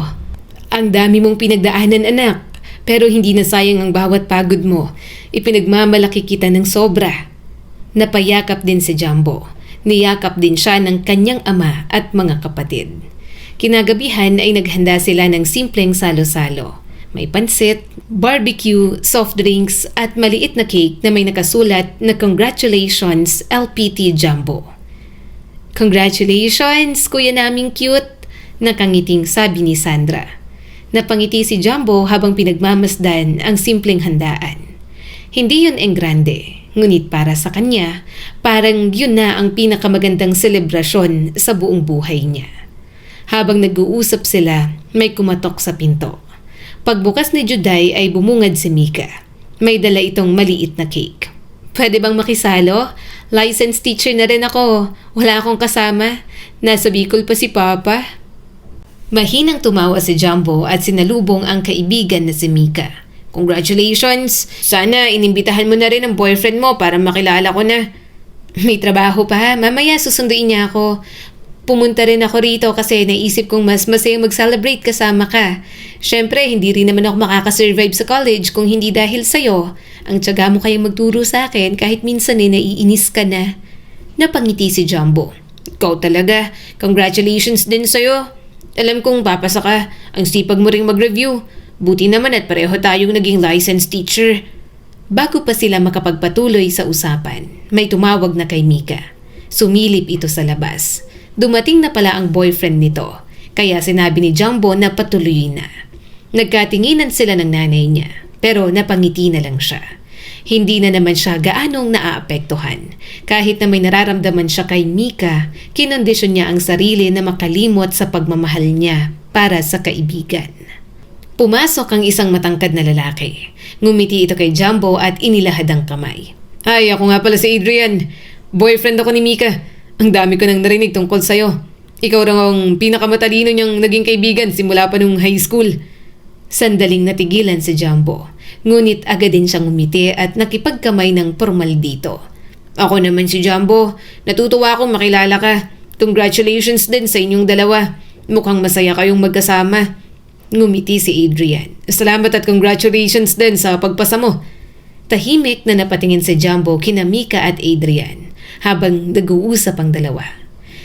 Ang dami mong pinagdaanan, anak. Pero hindi na sayang ang bawat pagod mo. Ipinagmamalaki kita ng sobra. Napayakap din si Jumbo. Niyakap din siya ng kanyang ama at mga kapatid. Kinagabihan ay naghanda sila ng simpleng salo-salo. May pansit, barbecue, soft drinks at maliit na cake na may nakasulat na Congratulations LPT Jumbo. Congratulations, kuya naming cute, nakangiting sabi ni Sandra. Napangiti si Jumbo habang pinagmamasdan ang simpleng handaan. Hindi yun engrande, ngunit para sa kanya, parang yun na ang pinakamagandang selebrasyon sa buong buhay niya. Habang nag-uusap sila, may kumatok sa pinto. Pagbukas ni Juday ay bumungad si Mika. May dala itong maliit na cake. Pwede bang makisalo? Licensed teacher na rin ako. Wala akong kasama. Nasa Bicol pa si Papa. Mahinang tumawa si Jumbo at sinalubong ang kaibigan na si Mika. Congratulations! Sana inimbitahan mo na rin ang boyfriend mo para makilala ko na. May trabaho pa ha. Mamaya susunduin niya ako. Pumunta rin ako rito kasi naisip kong mas masayang mag-celebrate kasama ka. Syempre, hindi rin naman ako makakasurvive sa college kung hindi dahil sa'yo. Ang tiyaga mo kayang magturo sa akin kahit minsan naiinis ka na. Napangiti si Jumbo. Ikaw talaga. Congratulations din sa'yo. Alam kong papasa ka. Ang sipag mo ring mag-review. Buti naman at pareho tayong naging licensed teacher. Bago pa sila makapagpatuloy sa usapan, may tumawag na kay Mika. Sumilip ito sa labas. Dumating na pala ang boyfriend nito, kaya sinabi ni Jumbo na patuloy na. Nagkatinginan sila ng nanay niya, pero napangiti na lang siya. Hindi na naman siya gaanong naaapektuhan. Kahit na may nararamdaman siya kay Mika, kinondisyon niya ang sarili na makalimot sa pagmamahal niya para sa kaibigan. Pumasok ang isang matangkad na lalaki. Ngumiti ito kay Jumbo at inilahad ang kamay.
Ay, ako nga pala si Adrian. Boyfriend ako ni Mika. Ang dami ko nang narinig tungkol sa'yo. Ikaw raw ang pinakamatalino niyang naging kaibigan simula pa nung high school.
Sandaling natigilan si Jumbo. Ngunit agad din siyang umiti at nakipagkamay ng formal dito.
Ako naman si Jumbo. Natutuwa akong makilala ka. Congratulations din sa inyong dalawa. Mukhang masaya kayong magkasama.
Ngumiti si Adrian.
Salamat at congratulations din sa pagpasa mo.
Tahimik na napatingin si Jumbo kina Mika at Adrian habang nag-uusap ang dalawa.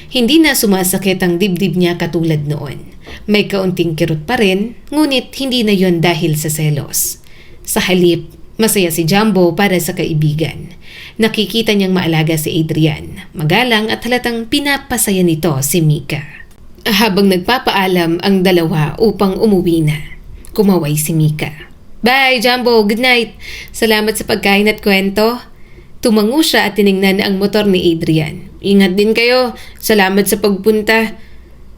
Hindi na sumasakit ang dibdib niya katulad noon. May kaunting kirot pa rin, ngunit hindi na yon dahil sa selos. Sa halip, masaya si Jumbo para sa kaibigan. Nakikita niyang maalaga si Adrian, magalang at halatang pinapasaya nito si Mika. Habang nagpapaalam ang dalawa upang umuwi na, kumaway si Mika. Bye, Jumbo. Good night. Salamat sa pagkain at kwento. Tumango siya at tiningnan ang motor ni Adrian. Ingat din kayo. Salamat sa pagpunta.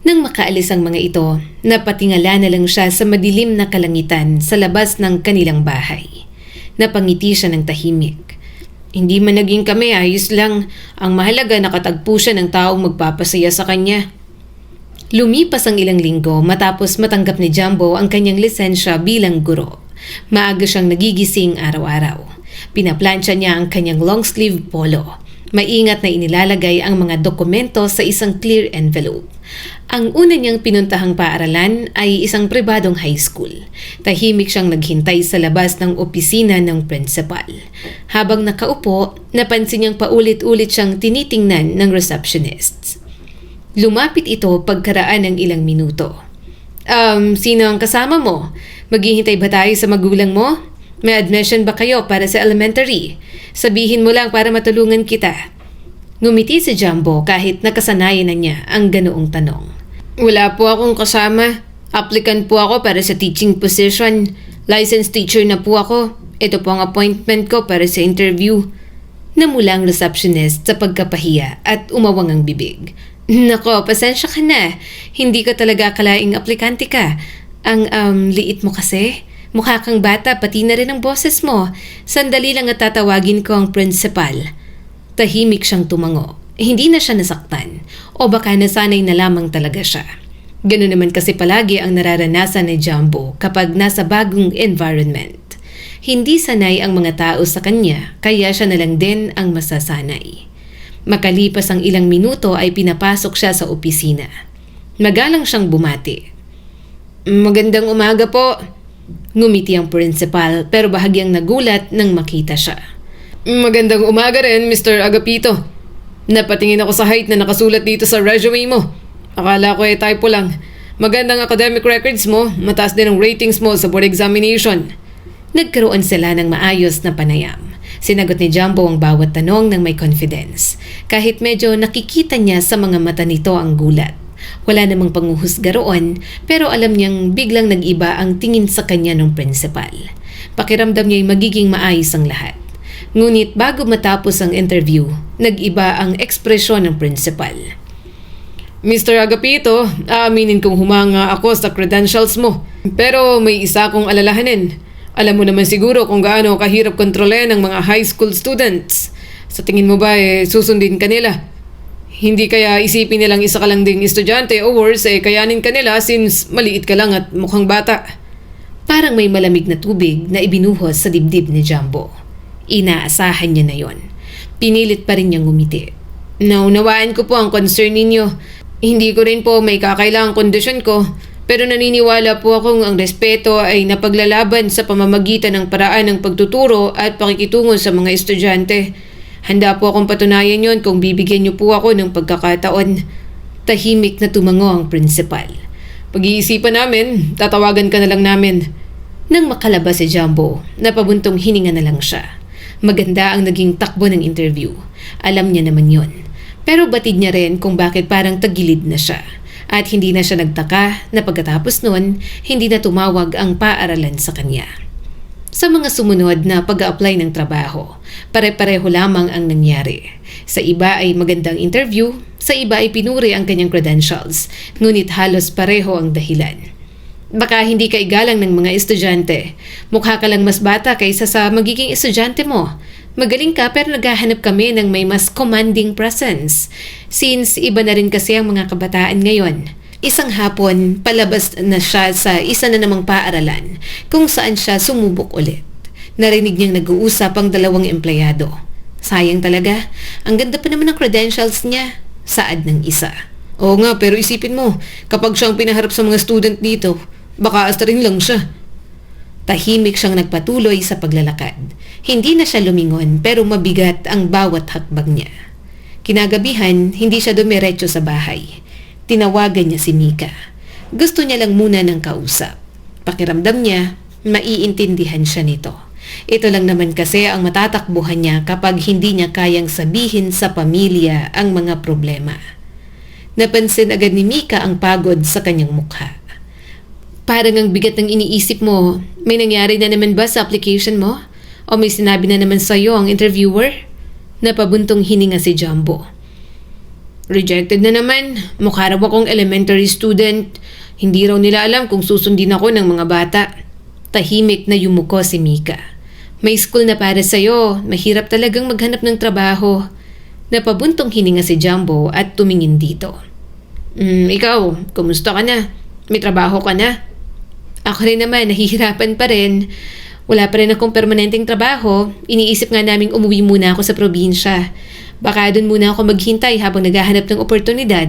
Nang makaalis ang mga ito, napatingala na lang siya sa madilim na kalangitan sa labas ng kanilang bahay. Napangiti siya ng tahimik. Hindi man naging kami, ayos lang. Ang mahalaga nakatagpo siya ng taong magpapasaya sa kanya. Lumipas ang ilang linggo matapos matanggap ni Jumbo ang kanyang lisensya bilang guro. Maaga siyang nagigising araw-araw. Pinaplansya niya ang kanyang long sleeve polo. Maingat na inilalagay ang mga dokumento sa isang clear envelope. Ang una niyang pinuntahang paaralan ay isang pribadong high school. Tahimik siyang naghintay sa labas ng opisina ng principal. Habang nakaupo, napansin niyang paulit-ulit siyang tinitingnan ng receptionists. Lumapit ito pagkaraan ng ilang minuto. Sino ang kasama mo? Maghihintay ba tayo sa magulang mo? May admission ba kayo para sa elementary? Sabihin mo lang para matulungan kita. Ngumiti si Jumbo kahit nakasanayan na niya ang ganoong tanong.
Wala po akong kasama. Applicant po ako para sa teaching position. Licensed teacher na po ako. Ito po ang appointment ko para sa interview.
Namula ang receptionist sa pagkapahiya at umawang ang bibig. Nako, pasensya ka na. Hindi ka talaga akalaing aplikante ka. Ang liit mo kasi. Mukha kang bata pati na rin ang boses mo. Sandali lang at tatawagin ko ang principal. Tahimik siyang tumango. Hindi na siya nasaktan. O baka nasanay na lamang talaga siya. Ganoon naman kasi palagi ang nararanasan ni Jumbo kapag nasa bagong environment. Hindi sanay ang mga tao sa kanya, kaya siya na lang din ang masasanay. Makalipas ang ilang minuto ay pinapasok siya sa opisina. Magalang siyang bumati.
Magandang umaga po.
Ngumiti ang principal pero bahagyang nagulat nang makita siya.
Magandang umaga rin, Mr. Agapito. Napatingin ako sa height na nakasulat dito sa resume mo. Akala ko typo lang. Magandang academic records mo, mataas din ang ratings mo sa board examination.
Nagkaroon sila ng maayos na panayam. Sinagot ni Jumbo ang bawat tanong ng may confidence. Kahit medyo nakikita niya sa mga mata nito ang gulat. Wala namang panguhusga roon, pero alam niyang biglang nag-iba ang tingin sa kanya ng principal. Pakiramdam niya'y magiging maayos ang lahat. Ngunit bago matapos ang interview, nag-iba ang ekspresyon ng principal.
Mr. Agapito, aaminin kong humanga ako sa credentials mo. Pero may isa akong alalahanin. Alam mo naman siguro kung gaano kahirap kontrolin ng mga high school students. Sa tingin mo ba susundin ka nila? Hindi kaya isipin nilang isa ka lang ding estudyante o worse kayanin ka nila since maliit ka lang at mukhang bata.
Parang may malamig na tubig na ibinuhos sa dibdib ni Jumbo. Inaasahan niya na yon. Pinilit pa rin niyang ngumiti.
Naunawaan ko po ang concern ninyo.
Hindi ko rin po may kakailangang kondisyon ko, pero naniniwala po akong ang respeto ay napaglalaban sa pamamagitan ng paraan ng pagtuturo at pakikitungo sa mga estudyante. Handa po akong patunayan yon kung bibigyan niyo po ako ng pagkakataon. Tahimik na tumango ang principal.
Pag-iisipan namin, tatawagan ka na lang namin.
Nang makalabas si Jumbo, napabuntong hininga na lang siya. Maganda ang naging takbo ng interview. Alam niya naman yon. Pero batid niya rin kung bakit parang tagilid na siya. At hindi na siya nagtaka na pagkatapos nun, hindi na tumawag ang paaralan sa kanya. Sa mga sumunod na pag-a-apply ng trabaho, pare-pareho lamang ang nangyari. Sa iba ay magandang interview, sa iba ay pinuri ang kanyang credentials, ngunit halos pareho ang dahilan. Baka hindi ka igalang ng mga estudyante. Mukha ka lang mas bata kaysa sa magiging estudyante mo. Magaling ka pero naghahanap kami ng may mas commanding presence. Since iba na rin kasi ang mga kabataan ngayon. Isang hapon, palabas na siya sa isa na namang paaralan kung saan siya sumubok ulit. Narinig niyang nag-uusap ang dalawang empleyado. Sayang talaga, ang ganda pa naman ng credentials niya. Saad ng isa.
Oo nga, pero isipin mo, kapag siyang pinaharap sa mga student dito, baka astarin lang siya.
Tahimik siyang nagpatuloy sa paglalakad. Hindi na siya lumingon pero mabigat ang bawat hakbang niya. Kinagabihan, hindi siya dumiretso sa bahay. Tinawagan niya si Mika. Gusto niya lang muna ng kausap. Pakiramdam niya, maiintindihan siya nito. Ito lang naman kasi ang matatakbuhan niya kapag hindi niya kayang sabihin sa pamilya ang mga problema. Napansin agad ni Mika ang pagod sa kanyang mukha. Parang ang bigat ng iniisip mo. May nangyari na naman ba sa application mo? O may sinabi na naman sa'yo ang interviewer? Napabuntong hininga si Jumbo.
Rejected na naman. Mukha raw akong elementary student. Hindi raw nila alam kung susundin ako ng mga bata.
Tahimik na yumuko si Mika. May school na para sa'yo. Mahirap talagang maghanap ng trabaho. Napabuntong hininga si Jumbo at tumingin dito.
Ikaw, kumusta ka na? May trabaho ka na?
Ako rin naman, nahihirapan pa rin. Wala pa rin akong permanenteng trabaho. Iniisip nga naming umuwi muna ako sa probinsya. Baka doon muna ako maghintay habang naghahanap ng oportunidad.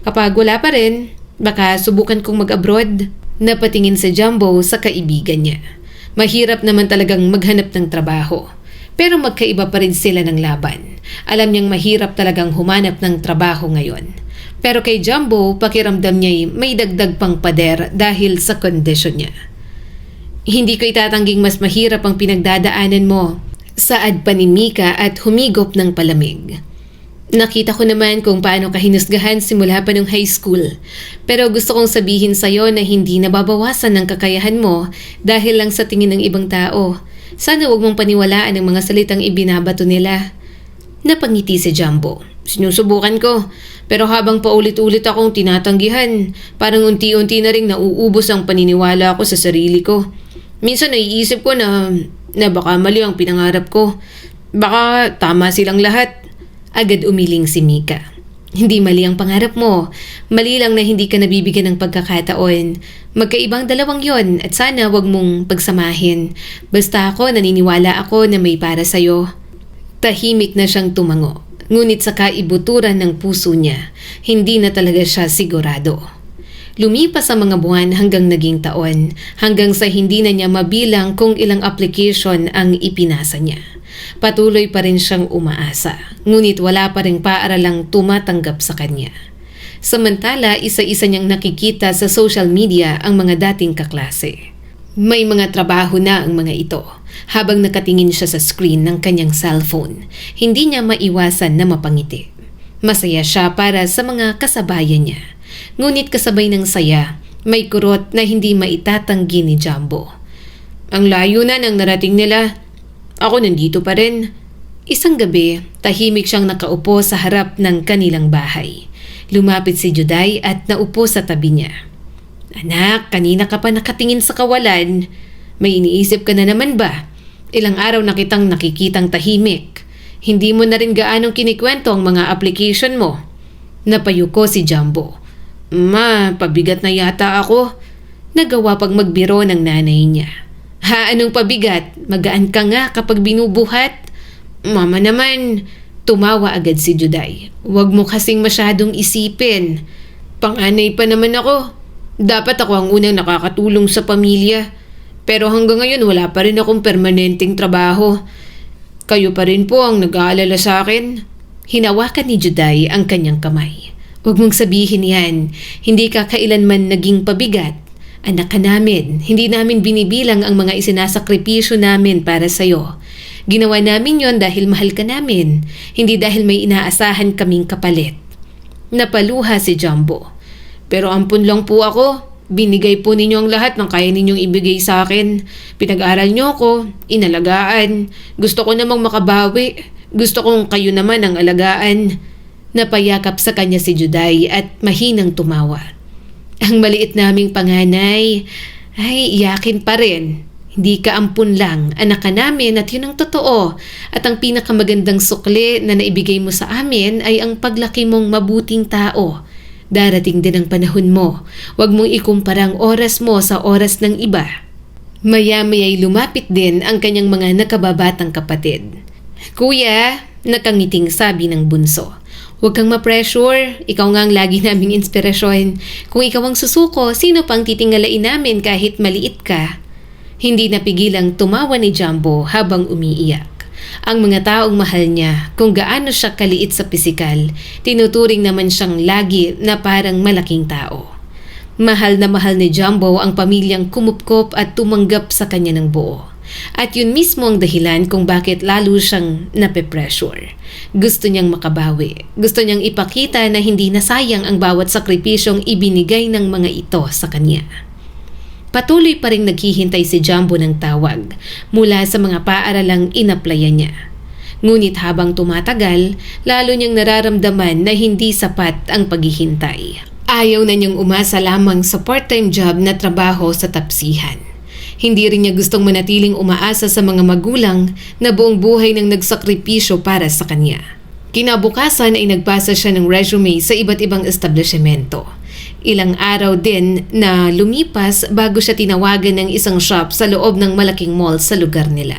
Kapag wala pa rin, baka subukan kong mag-abroad. Napatingin si Jumbo sa kaibigan niya. Mahirap naman talagang maghanap ng trabaho. Pero magkaiba pa rin sila ng laban. Alam niyang mahirap talagang humanap ng trabaho ngayon. Pero kay Jumbo, pakiramdam niya'y may dagdag pang pader dahil sa kondisyon niya. Hindi ko itatangging mas mahirap ang pinagdadaanan mo. Saad pa ni Mika at humigop ng palamig. Nakita ko naman kung paano ka hinusgahan simula pa nung high school. Pero gusto kong sabihin sa'yo na hindi nababawasan ng kakayahan mo dahil lang sa tingin ng ibang tao. Sana huwag mong paniwalaan ang mga salitang ibinabato nila. Napangiti si Jumbo.
Sinusubukan ko. Pero habang paulit-ulit akong tinatanggihan, parang unti-unti na rin nauubos ang paniniwala ko sa sarili ko. Minsan naiisip ko na baka mali ang pinangarap ko. Baka tama silang lahat.
Agad umiling si Mika. Hindi mali ang pangarap mo. Mali lang na hindi ka nabibigyan ng pagkakataon. Magkaibang dalawang yon at sana wag mong pagsamahin. Basta ako naniniwala ako na may para sa'yo. Tahimik na siyang tumango. Ngunit sa kaibuturan ng puso niya, hindi na talaga siya sigurado. Lumipas ang mga buwan hanggang naging taon, hanggang sa hindi na niya mabilang kung ilang application ang ipinasa niya. Patuloy pa rin siyang umaasa, ngunit wala pa ring paaralang tumatanggap sa kanya. Samantala, isa-isa niyang nakikita sa social media ang mga dating kaklase. May mga trabaho na ang mga ito. Habang nakatingin siya sa screen ng kanyang cellphone, hindi niya maiwasan na mapangiti. Masaya siya para sa mga kasabayan niya. Ngunit kasabay ng saya, may kurot na hindi maitatanggi ni Jumbo.
Ang layo na ng narating nila. Ako nandito pa rin.
Isang gabi, tahimik siyang nakaupo sa harap ng kanilang bahay. Lumapit si Juday at naupo sa tabi niya. Anak, kanina ka pa nakatingin sa kawalan. May iniisip ka na naman ba? Ilang araw na kitang nakikitang tahimik. Hindi mo na rin gaanong kinikwento ang mga application mo. Napayuko si Jumbo.
Ma, pabigat na yata ako.
Nagawa pag magbiro ng nanay niya. Ha, anong pabigat? Magaan ka nga kapag binubuhat.
Mama naman.
Tumawa agad si Juday. Huwag mo kasing masyadong isipin. Panganay pa naman ako. Dapat ako ang unang nakakatulong sa pamilya. Pero hanggang ngayon wala pa rin akong permanenteng trabaho. Kayo pa rin po ang nag-aalala sa akin. Hinawakan ni Juday ang kanyang kamay. Huwag mong sabihin yan. Hindi ka kailanman naging pabigat. Anak ka namin. Hindi namin binibilang ang mga isinasakripisyo namin para sa'yo. Ginawa namin yon dahil mahal ka namin. Hindi dahil may inaasahan kaming kapalit. Napaluha si Jumbo. Pero ampun lang po ako. Binigay po ninyo ang lahat ng kaya ninyong ibigay sa akin. Pinag-aral niyo ako, inalagaan. Gusto ko namang makabawi. Gusto kong kayo naman ang alagaan. Napayakap sa kanya si Juday at mahinang tumawa. Ang maliit naming panganay ay iyakin pa rin. Hindi ka ampun lang, anak ka namin at yun ang totoo. At ang pinakamagandang sukli na naibigay mo sa amin ay ang paglaki mong mabuting tao. Darating din ang panahon mo. Huwag mong ikumpara ang oras mo sa oras ng iba. Maya-maya'y lumapit din ang kanyang mga nakababatang kapatid. Kuya, nakangiting sabi ng bunso. Huwag kang ma-pressure. Ikaw nga ang lagi naming inspirasyon. Kung ikaw ang susuko, sino pang titingalain namin kahit maliit ka? Hindi napigilang tumawa ni Jumbo habang umiiyak. Ang mga taong mahal niya, kung gaano siya kaliit sa pisikal, tinuturing naman siyang lagi na parang malaking tao. Mahal na mahal ni Jumbo ang pamilyang kumupkop at tumanggap sa kanya ng buo. At yun mismo ang dahilan kung bakit lalo siyang nape-pressure. Gusto niyang makabawi. Gusto niyang ipakita na hindi nasayang ang bawat sakripisyong ibinigay ng mga ito sa kanya. Patuloy pa rin naghihintay si Jumbo ng tawag mula sa mga paaralang inaplayan niya. Ngunit habang tumatagal, lalo niyang nararamdaman na hindi sapat ang paghihintay. Ayaw na niyang umasa lamang sa part-time job na trabaho sa tapsihan. Hindi rin niya gustong manatiling umaasa sa mga magulang na buong buhay nang nagsakripisyo para sa kanya. Kinabukasan ay nagpasa siya ng resume sa iba't ibang establishmento. Ilang araw din na lumipas bago siya tinawagan ng isang shop sa loob ng malaking mall sa lugar nila.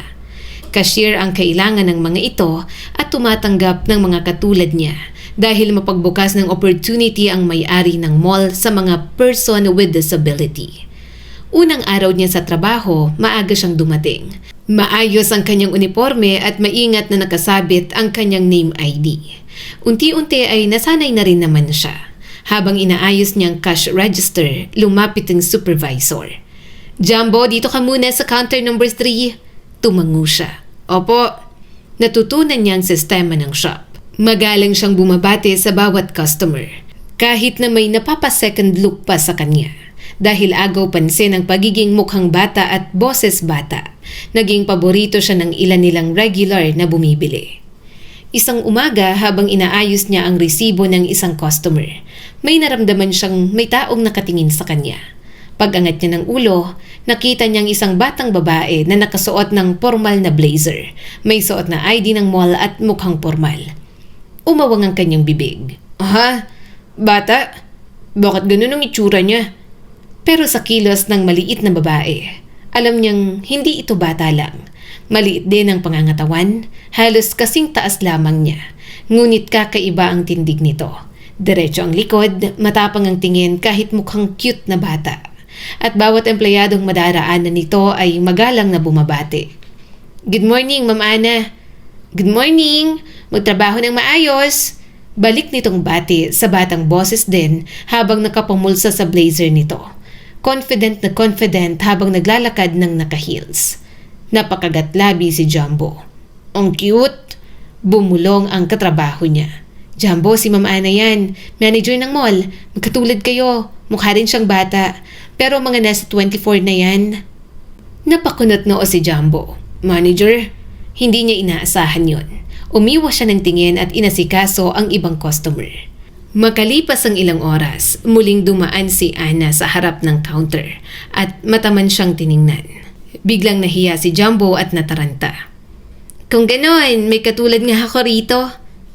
Cashier ang kailangan ng mga ito at tumatanggap ng mga katulad niya dahil mapagbukas ng opportunity ang may-ari ng mall sa mga person with disability. Unang araw niya sa trabaho, maaga siyang dumating. Maayos ang kanyang uniforme at maingat na nakasabit ang kanyang name ID. Unti-unti ay nasanay na rin naman siya. Habang inaayos niyang cash register, lumapit ang supervisor. Jumbo, dito ka muna sa counter number 3. Tumango siya. Opo. Natutunan niya ang sistema ng shop. Magalang siyang bumabate sa bawat customer. Kahit na may napapa-second look pa sa kanya. Dahil agaw pansin ang pagiging mukhang bata at boses bata. Naging paborito siya ng ilan nilang regular na bumibili. Isang umaga habang inaayos niya ang resibo ng isang customer, may naramdaman siyang may taong nakatingin sa kanya. Pag-angat niya ng ulo, nakita niyang isang batang babae na nakasuot ng formal na blazer. May suot na ID ng mall at mukhang formal. Umawang ang kanyang bibig. Aha, bata? Bakit ganun ang itsura niya? Pero sa kilos ng maliit na babae, alam niyang hindi ito bata lang. Maliit din ang pangangatawan, halos kasing taas lamang niya. Ngunit kakaiba ang tindig nito. Diretso ang likod, matapang ang tingin kahit mukhang cute na bata. At bawat empleyadong madaraanan nito ay magalang na bumabati. Good morning, Ma'am Ana. Good morning. Magtrabaho ng maayos. Balik nitong bati sa batang boses din habang nakapamulsa sa blazer nito. Confident na confident habang naglalakad ng naka-heels. Napakagatlabi si Jumbo. Ang cute! Bumulong ang katrabaho niya. Jumbo, si Ma'am Ana yan. Manager ng mall. Magkatulad kayo. Mukha rin siyang bata. Pero mga nasa 24 na yan. Napakunot noo si Jumbo. Manager? Hindi niya inaasahan yon. Umiwas siya ng tingin at inasikaso ang ibang customer. Makalipas ang ilang oras, muling dumaan si Ana sa harap ng counter at mataman siyang tiningnan. Biglang nahiya si Jumbo at nataranta. Kung ganon, may katulad nga ako rito.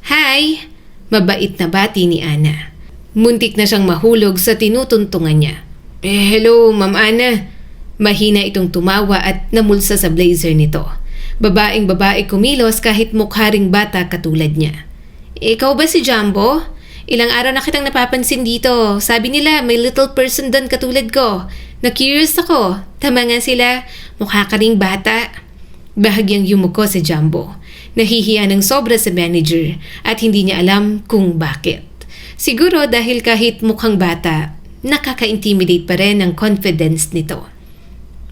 Hi! Mabait na bati ni Ana. Muntik na siyang mahulog sa tinutuntungan niya. Hello, Ma'am Ana. Mahina itong tumawa at namulsa sa blazer nito. Babaeng-babae kumilos kahit mukha ring bata katulad niya. Ikaw ba si Jumbo? Ilang araw na kitang napapansin dito. Sabi nila may little person doon katulad ko. Na-curious ako. Tama nga sila. Mukha ka ring bata. Bahagyang yumuko si Jumbo. Nahihiya ng sobra sa manager at hindi niya alam kung bakit. Siguro dahil kahit mukhang bata, nakaka-intimidate pa rin ang confidence nito.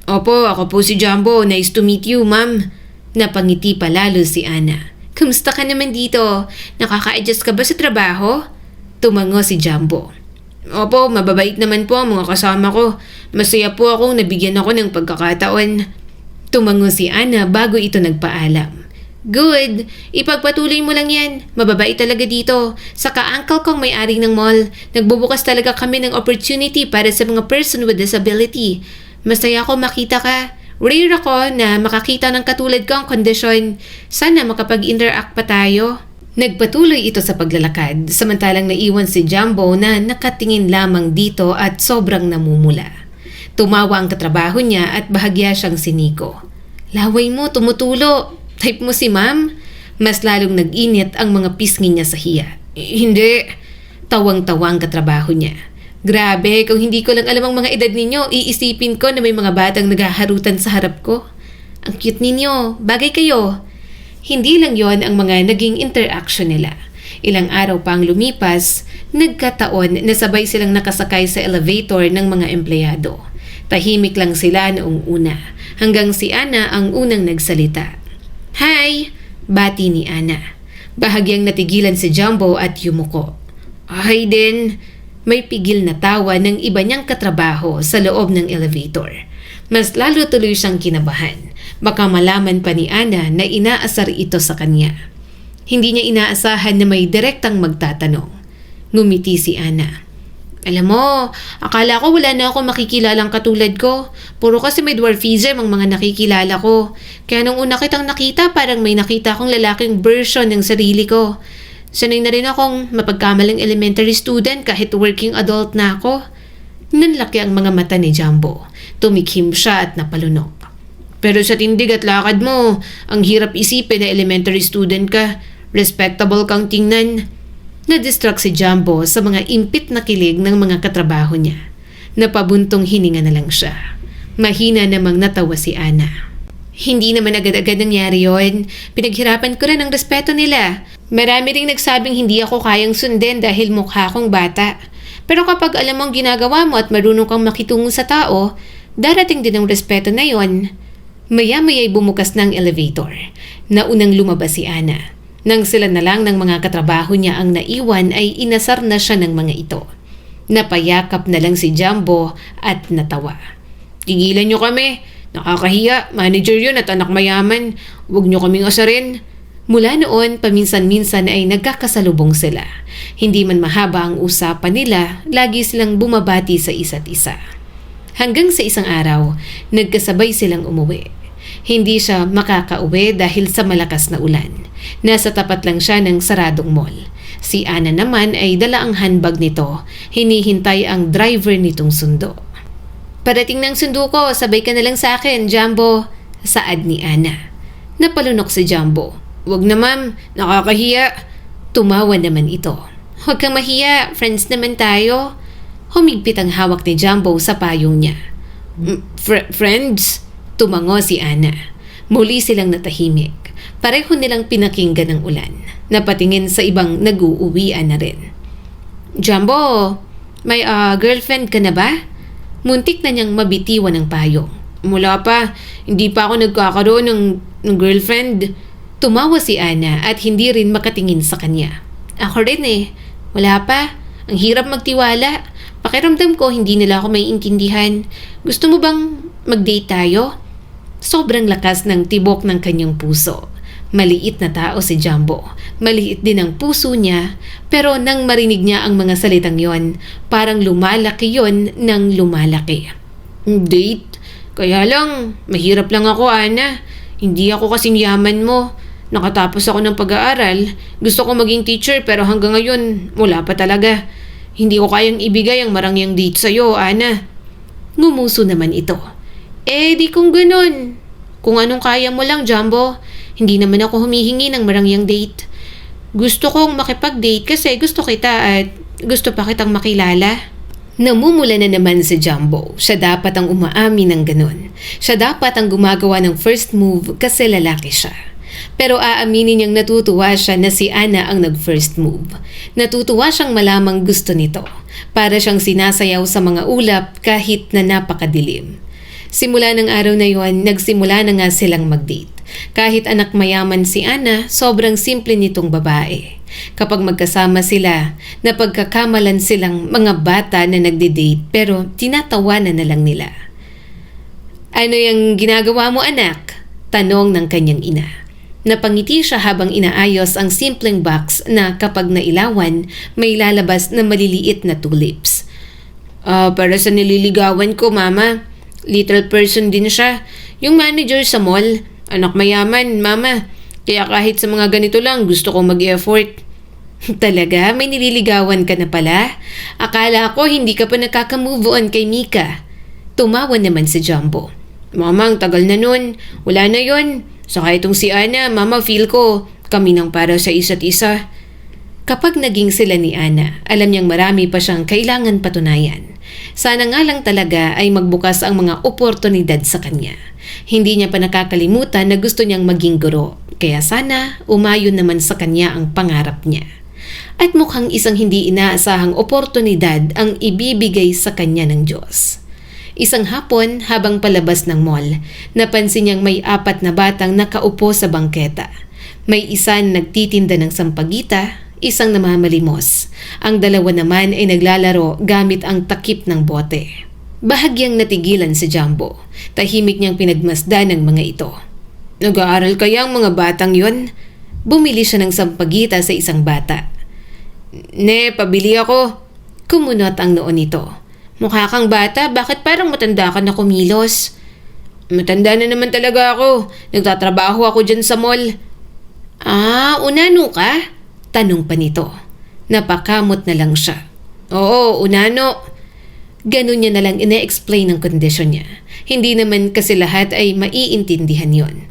Opo, ako po si Jumbo. Nice to meet you, ma'am. Napangiti pa lalo si Ana. Kumusta ka naman dito? Nakaka-adjust ka ba sa trabaho? Tumango si Jumbo. Opo, mababait naman po ang mga kasama ko. Masaya po akong nabigyan ako ng pagkakataon. Tumango si Ana bago ito nagpaalam. Good! Ipagpatuloy mo lang yan. Mababait talaga dito. Saka uncle kong may-ari ng mall. Nagbubukas talaga kami ng opportunity para sa mga person with disability. Masaya ako makita ka. Rare ako na makakita ng katulad ko ang kondisyon. Sana makapag-interact pa tayo. Nagpatuloy ito sa paglalakad, samantalang naiwan si Jumbo na nakatingin lamang dito at sobrang namumula. Tumawa ang katrabaho niya at bahagya siyang siniko. Laway mo, tumutulo. Type mo si ma'am? Mas lalong nag-init ang mga pisngi niya sa hiya. Hindi. Tawang-tawang katrabaho niya. Grabe, kung hindi ko lang alam ang mga edad ninyo, iisipin ko na may mga batang naghaharutan sa harap ko. Ang cute ninyo, bagay kayo. Hindi lang yon ang mga naging interaction nila. Ilang araw pang lumipas, nagkataon na sabay silang nakasakay sa elevator ng mga empleyado. Tahimik lang sila noong una, hanggang si Ana ang unang nagsalita. Hi! Bati ni Ana. Bahagyang natigilan si Jumbo at yumuko. Hi din! May pigil na tawa ng iba niyang katrabaho sa loob ng elevator. Mas lalo tuloy siyang kinabahan. Baka malaman pa ni Ana na inaasar ito sa kanya. Hindi niya inaasahan na may direktang magtatanong. Ngumiti si Ana. Alam mo, akala ko wala na ako makikilalang katulad ko. Puro kasi may dwarfism ang mga nakikilala ko. Kaya nung una kitang nakita, parang may nakita akong lalaking version ng sarili ko. Sanay na rin akong mapagkamalang elementary student kahit working adult na ako. Nanlaki ang mga mata ni Jumbo. Tumikhim siya at napalunok. Pero sa tindig at lakad mo, ang hirap isipin na elementary student ka. Respectable kang tingnan. Na-distract si Jumbo sa mga impit na kilig ng mga katrabaho niya. Napabuntong hininga na lang siya. Mahina namang natawa si Ana. Hindi naman agad-agad nangyari yon. Pinaghirapan ko rin ang respeto nila. Marami ring nagsabing hindi ako kayang sundin dahil mukha akong bata. Pero kapag alam mo ang ginagawa mo at marunong kang makitungo sa tao, darating din ang respeto na yon. Maya-maya'y bumukas ng elevator. Naunang lumabas si Ana. Nang sila na lang ng mga katrabaho niya ang naiwan ay inasar na siya ng mga ito. Napayakap na lang si Jumbo at natawa. Tigilan niyo kami. Nakakahiya. Manager yun at anak mayaman. Huwag niyo kaming asarin. Mula noon, paminsan-minsan ay nagkakasalubong sila. Hindi man mahaba ang usapan nila, lagi silang bumabati sa isa't isa. Hanggang sa isang araw, nagkasabay silang umuwi. Hindi siya makakauwi dahil sa malakas na ulan. Nasa tapat lang siya ng saradong mall. Si Ana naman ay dala ang handbag nito. Hinihintay ang driver nitong sundo. Parating ng sundo ko, sabay ka na lang sa akin, Jumbo. Saad ni Ana. Napalunok si Jumbo. Wag na ma'am, nakakahiya. Tumawa naman ito. Huwag kang mahiya, friends naman tayo. Humigpit ang hawak ni Jumbo sa payong niya. Friends? Tumango si Ana. Muli silang natahimik. Pareho nilang pinakinggan ang ulan. Napatingin sa ibang nag-uuwian na rin. Jumbo, may girlfriend ka na ba? Muntik na niyang mabitiwan ng payong. Mula pa, hindi pa ako nagkakaroon ng girlfriend. Tumawa si Ana at hindi rin makatingin sa kanya. Ako rin eh. Wala pa. Ang hirap magtiwala. Pakiramdam ko hindi nila ako maiintindihan. Gusto mo bang mag-date tayo? Sobrang lakas ng tibok ng kanyang puso. Maliit na tao si Jumbo. Maliit din ang puso niya. Pero nang marinig niya ang mga salitang yon, parang lumalaki yon nang lumalaki. Date? Kaya lang, mahirap lang ako, Ana. Hindi ako kasing yaman mo. Nakatapos ako ng pag-aaral. Gusto ko maging teacher pero hanggang ngayon, wala pa talaga. Hindi ko kayang ibigay ang marangyang date sa'yo, Ana. Ngumuso naman ito. Di kung ganun. Kung anong kaya mo lang, Jumbo. Hindi naman ako humihingi ng marangyang date. Gusto kong makipag-date kasi gusto kita at gusto pa kitang makilala. Namumula na naman si Jumbo. Siya dapat ang umaamin ng ganun. Siya dapat ang gumagawa ng first move kasi lalaki siya. Pero aaminin niyang natutuwa siya na si Ana ang nag-first move. Natutuwa siyang malamang gusto nito. Para siyang sinasayaw sa mga ulap kahit na napakadilim. Simula ng araw na yon, nagsimula na nga silang mag-date. Kahit anak mayaman si Ana, sobrang simple nitong babae. Kapag magkasama sila, napagkakamalan silang mga bata na nagde-date pero tinatawanan na lang nila. Ano yung ginagawa mo, anak? Tanong ng kanyang ina. Napangiti siya habang inaayos ang simpleng box na kapag nailawan, may lalabas na maliliit na tulips. Para sa nililigawan ko, mama. Little person din siya. Yung manager sa mall. Anak mayaman, mama. Kaya kahit sa mga ganito lang, gusto kong mag-effort. Talaga? May nililigawan ka na pala? Akala ko hindi ka pa nakaka-move on kay Mika. Tumawa naman si Jumbo. Mama, ang tagal na nun. Wala na yon. Saka itong si Ana, mama, feel ko kami nang para sa isa't isa. Kapag naging sila ni Ana, alam niyang marami pa siyang kailangan patunayan. Sana nga lang talaga ay magbukas ang mga oportunidad sa kanya. Hindi niya pa nakakalimutan na gusto niyang maging guro, kaya sana umayon naman sa kanya ang pangarap niya. At mukhang isang hindi inaasahang oportunidad ang ibibigay sa kanya ng Diyos. Isang hapon habang palabas ng mall, napansin niyang may 4 na batang nakaupo sa bangketa. May isa na nagtitinda ng sampagita, isang namamalimos. Ang 2 naman ay naglalaro gamit ang takip ng bote. Bahagyang natigilan si Jumbo. Tahimik niyang pinagmasdan ng mga ito. Nag-aaral kaya ang mga batang yon? Bumili siya ng sampagita sa isang bata. Ne, pabili ako. Kumunot ang noon nito. Mukha kang bata, bakit parang matanda ka na kumilos? Matanda na naman talaga ako. Nagtatrabaho ako dyan sa mall. Unano ka? Tanong pa nito. Napakamot na lang siya. Oo, unano. Ganun niya na lang ina-explain ang kondisyon niya. Hindi naman kasi lahat ay maiintindihan yon.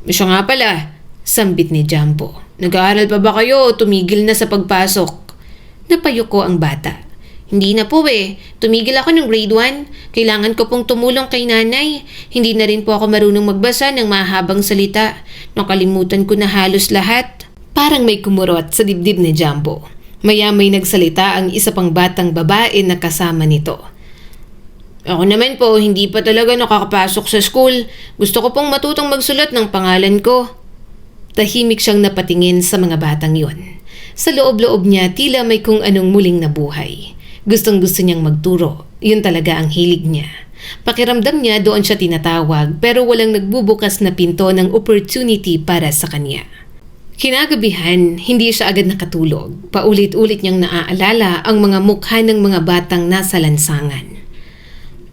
Siya nga pala, sambit ni Jumbo. Nag-aaral pa ba kayo o tumigil na sa pagpasok? Napayuko ang bata. Hindi na po Tumigil ako ng grade 1. Kailangan ko pong tumulong kay nanay. Hindi na rin po ako marunong magbasa ng mahabang salita. Nakalimutan ko na halos lahat. Parang may kumurot sa dibdib ni Jumbo. Maya-may nagsalita ang isa pang batang babae na kasama nito. Ako naman po, hindi pa talaga nakakapasok sa school. Gusto ko pong matutong magsulat ng pangalan ko. Tahimik siyang napatingin sa mga batang yon. Sa loob-loob niya, tila may kung anong muling nabuhay. Gustong-gusto niyang magturo. Yun talaga ang hilig niya. Pakiramdam niya doon siya tinatawag pero walang nagbubukas na pinto ng opportunity para sa kanya. Kinagabihan, hindi siya agad nakatulog. Paulit-ulit niyang naaalala ang mga mukha ng mga batang nasa lansangan.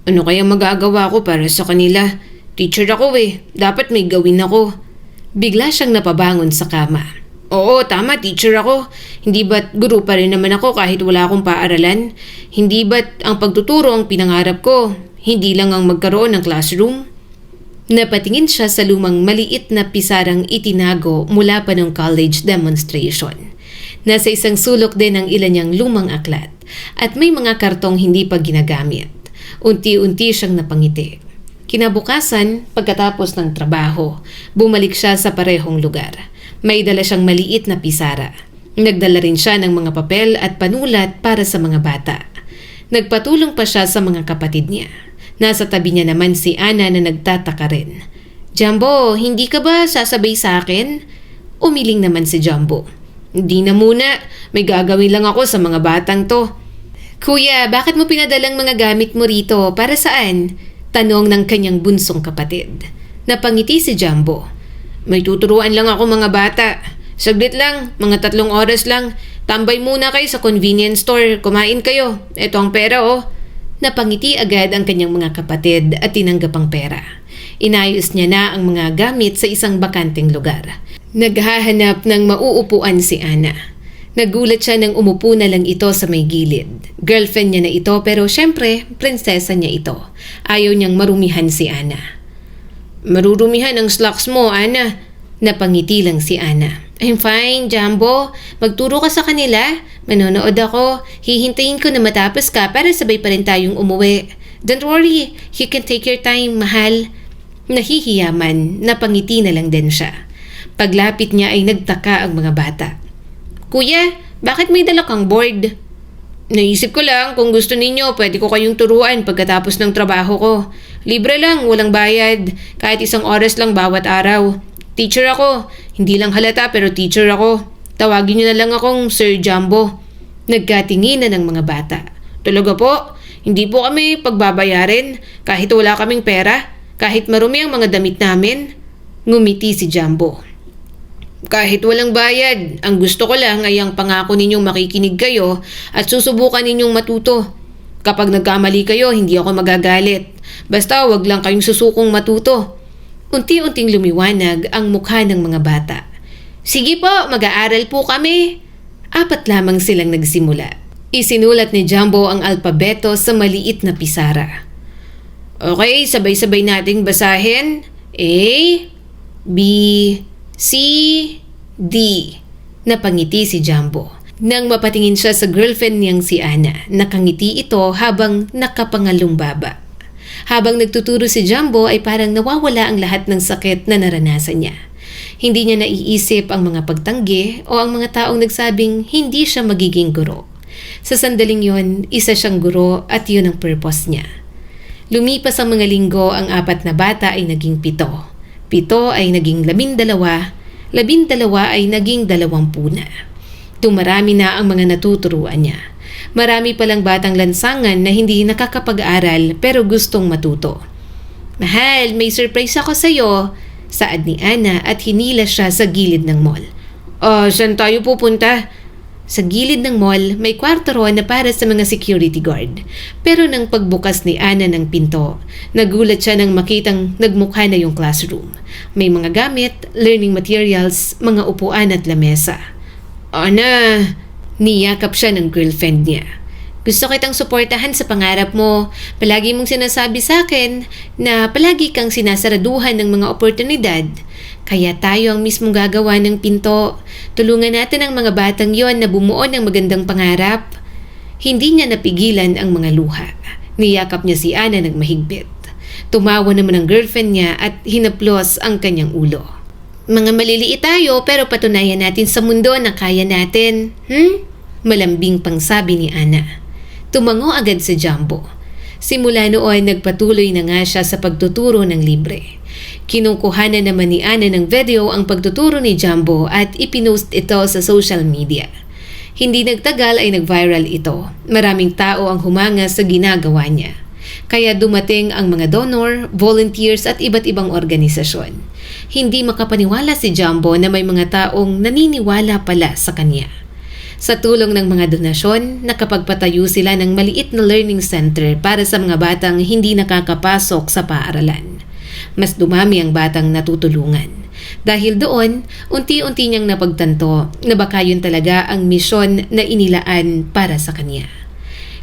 Ano kaya magagawa ko para sa kanila? Teacher ako Dapat may gawin ako. Bigla siyang napabangon sa kama. Oo, tama, teacher ako. Hindi ba't guro pa rin naman ako kahit wala akong paaralan? Hindi ba't ang pagtuturo ang pinangarap ko? Hindi lang ang magkaroon ng classroom? Napatingin siya sa lumang maliit na pisarang itinago mula pa ng college demonstration. Nasa isang sulok din ang ilan niyang lumang aklat at may mga kartong hindi pa ginagamit. Unti-unti siyang napangiti. Kinabukasan, pagkatapos ng trabaho, bumalik siya sa parehong lugar. May dala siyang maliit na pisara. Nagdala rin siya ng mga papel at panulat para sa mga bata. Nagpatulong pa siya sa mga kapatid niya. Nasa tabi niya naman si Ana na nagtataka rin. Jumbo, hindi ka ba sasabay sa akin? Umiling naman si Jumbo. Hindi na muna, may gagawin lang ako sa mga batang to. Kuya, bakit mo pinadalang mga gamit mo rito? Para saan? Tanong ng kanyang bunsong kapatid. Napangiti si Jumbo. May tuturuan lang ako mga bata. Saglit lang, mga 3 oras lang. Tambay muna kayo sa convenience store, kumain kayo. Ito ang pera Napangiti agad ang kanyang mga kapatid at tinanggap ang pera. Inayos niya na ang mga gamit sa isang bakanteng lugar. Naghahanap ng mauupuan si Ana. Nagulat siya nang umupo na lang ito sa may gilid. Girlfriend niya na ito pero syempre, prinsesa niya ito. Ayaw niyang marumihan si Ana. Marurumihan ang slacks mo, Ana. Napangiti lang si Ana. I'm fine, Jumbo. Magturo ka sa kanila. Manonood ako. Hihintayin ko na matapos ka para sabay pa rin tayong umuwi. Don't worry, you can take your time, mahal. Nahihiyaman, napangiti na lang din siya. Paglapit niya ay nagtaka ang mga bata. Kuya, bakit may dala kang board? Naisip ko lang kung gusto ninyo, pwede ko kayong turuan pagkatapos ng trabaho ko. Libre lang, walang bayad. Kahit 1 oras lang bawat araw. Teacher ako. Hindi lang halata pero teacher ako. Tawagin niyo na lang akong Sir Jumbo. Nagkatinginan ng mga bata. Talaga po, hindi po kami pagbabayarin kahit wala kaming pera, kahit marumi ang mga damit namin. Ngumiti si Jumbo. Kahit walang bayad, ang gusto ko lang ay ang pangako ninyong makikinig kayo at susubukan ninyong matuto. Kapag nagkamali kayo, hindi ako magagalit. Basta wag lang kayong susukong matuto. Unti-unting lumiwanag ang mukha ng mga bata. Sige po, mag-aaral po kami. 4 lamang silang nagsimula. Isinulat ni Jumbo ang alpabeto sa maliit na pisara. Okay, sabay-sabay nating basahin. A, B, C, D. Napangiti si Jumbo. Nang mapatingin siya sa girlfriend niyang si Ana, nakangiti ito habang nakapangalumbaba. Habang nagtuturo si Jumbo ay parang nawawala ang lahat ng sakit na naranasan niya. Hindi niya naiisip ang mga pagtanggi o ang mga taong nagsabing hindi siya magiging guro. Sa sandaling yon, isa siyang guro at yun ang purpose niya. Lumipas ang mga linggo, ang 4 na bata ay naging 7. 7 ay naging 12, 12 ay naging 20 na. Dumarami na ang mga natuturuan niya. Marami palang batang lansangan na hindi nakakapag-aral pero gustong matuto. Mahal, may surprise ako sa'yo, saad ni Ana at hinila siya sa gilid ng mall. Saan tayo pupunta? Sa gilid ng mall, may kwarto roon na para sa mga security guard. Pero nang pagbukas ni Ana ng pinto, nagulat siya nang makitang nagmukha na yung classroom. May mga gamit, learning materials, mga upuan at lamesa. Ana, niyakap siya ng girlfriend niya. Gusto kitang suportahan sa pangarap mo. Palagi mong sinasabi sa akin na palagi kang sinasaraduhan ng mga oportunidad. Kaya tayo ang mismong gagawa ng pinto. Tulungan natin ang mga batang yon na bumuo ng magandang pangarap. Hindi niya napigilan ang mga luha. Niyakap niya si Ana ng mahigpit. Tumawa naman ang girlfriend niya at hinaplos ang kanyang ulo. Mga maliliit tayo pero patunayan natin sa mundo na kaya natin. Malambing pang sabi ni Ana. Tumango agad si Jumbo. Simula noon nagpatuloy na nga siya sa pagtuturo ng libre. Kinukuhanan naman ni Ana ng video ang pagtuturo ni Jumbo at ipinost ito sa social media. Hindi nagtagal ay nag-viral ito. Maraming tao ang humanga sa ginagawa niya. Kaya dumating ang mga donor, volunteers at iba't ibang organisasyon. Hindi makapaniwala si Jumbo na may mga taong naniniwala pala sa kanya. Sa tulong ng mga donasyon, nakapagpatayo sila ng maliit na learning center para sa mga batang hindi nakakapasok sa paaralan. Mas dumami ang batang natutulungan. Dahil doon, unti-unti niyang napagtanto na baka yun talaga ang misyon na inilaan para sa kanya.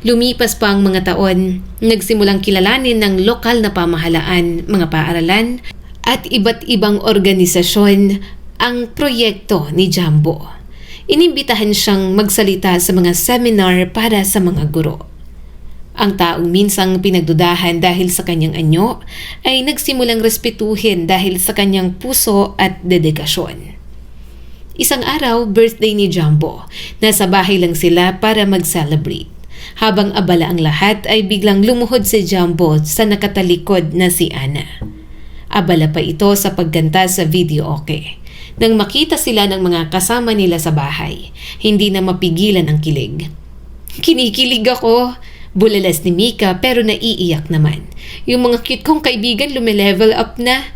Lumipas pa ang mga taon, nagsimulang kilalanin ng lokal na pamahalaan, mga paaralan at iba't ibang organisasyon ang proyekto ni Jumbo. Inimbitahan siyang magsalita sa mga seminar para sa mga guro. Ang taong minsang pinagdudahan dahil sa kanyang anyo ay nagsimulang respetuhin dahil sa kanyang puso at dedikasyon. Isang araw, birthday ni Jumbo. Nasa bahay lang sila para mag-celebrate. Habang abala ang lahat ay biglang lumuhod si Jumbo sa nakatalikod na si Ana. Abala pa ito sa pagganta sa video okay. Nang makita sila ng mga kasama nila sa bahay, hindi na mapigilan ang kilig. Kinikilig ako, bulalas ni Mika pero naiiyak naman. Yung mga cute kong kaibigan lumilevel up na.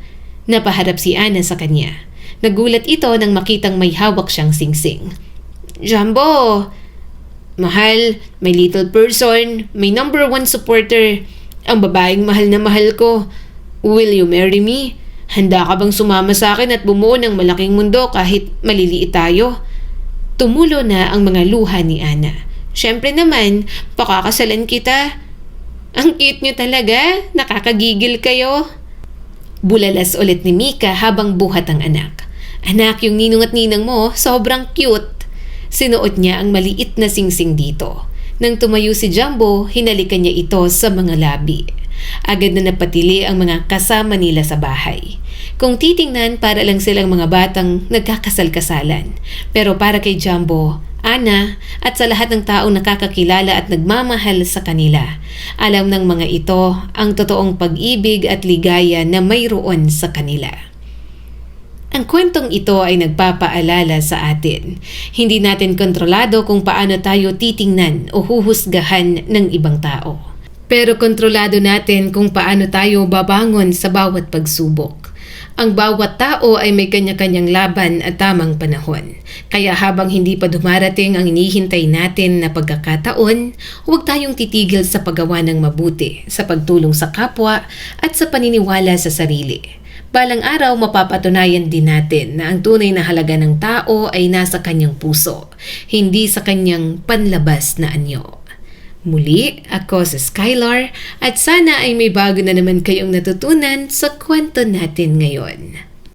Napaharap si Ana sa kanya. Nagulat ito nang makitang may hawak siyang singsing. Jumbo! Mahal, may little person, may number 1 supporter, ang babaeng mahal na mahal ko. Will you marry me? Handa ka bang sumama sa akin at bumuo ng malaking mundo kahit maliliit tayo? Tumulo na ang mga luha ni Ana. Siyempre naman, pakakasalan kita. Ang cute niyo talaga, nakakagigil kayo. Bulalas ulit ni Mika habang buhat ang anak. Anak, yung ninong at ninang mo, sobrang cute. Sinuot niya ang maliit na singsing dito. Nang tumayo si Jumbo, hinalikan niya ito sa mga labi. Agad na napatili ang mga kasama nila sa bahay. Kung titingnan, para lang silang mga batang nagkakasal-kasalan. Pero para kay Jumbo, Ana, at sa lahat ng taong nakakakilala at nagmamahal sa kanila, alam ng mga ito ang totoong pag-ibig at ligaya na mayroon sa kanila. Ang kwentong ito ay nagpapaalala sa atin. Hindi natin kontrolado kung paano tayo titingnan o huhusgahan ng ibang tao. Pero kontrolado natin kung paano tayo babangon sa bawat pagsubok. Ang bawat tao ay may kanya-kanyang laban at tamang panahon. Kaya habang hindi pa dumarating ang hinihintay natin na pagkakataon, huwag tayong titigil sa paggawa ng mabuti, sa pagtulong sa kapwa at sa paniniwala sa sarili. Balang araw mapapatunayan din natin na ang tunay na halaga ng tao ay nasa kanyang puso, hindi sa kanyang panlabas na anyo. Muli, ako si Skylar at sana ay may bago na naman kayong natutunan sa kwento natin ngayon.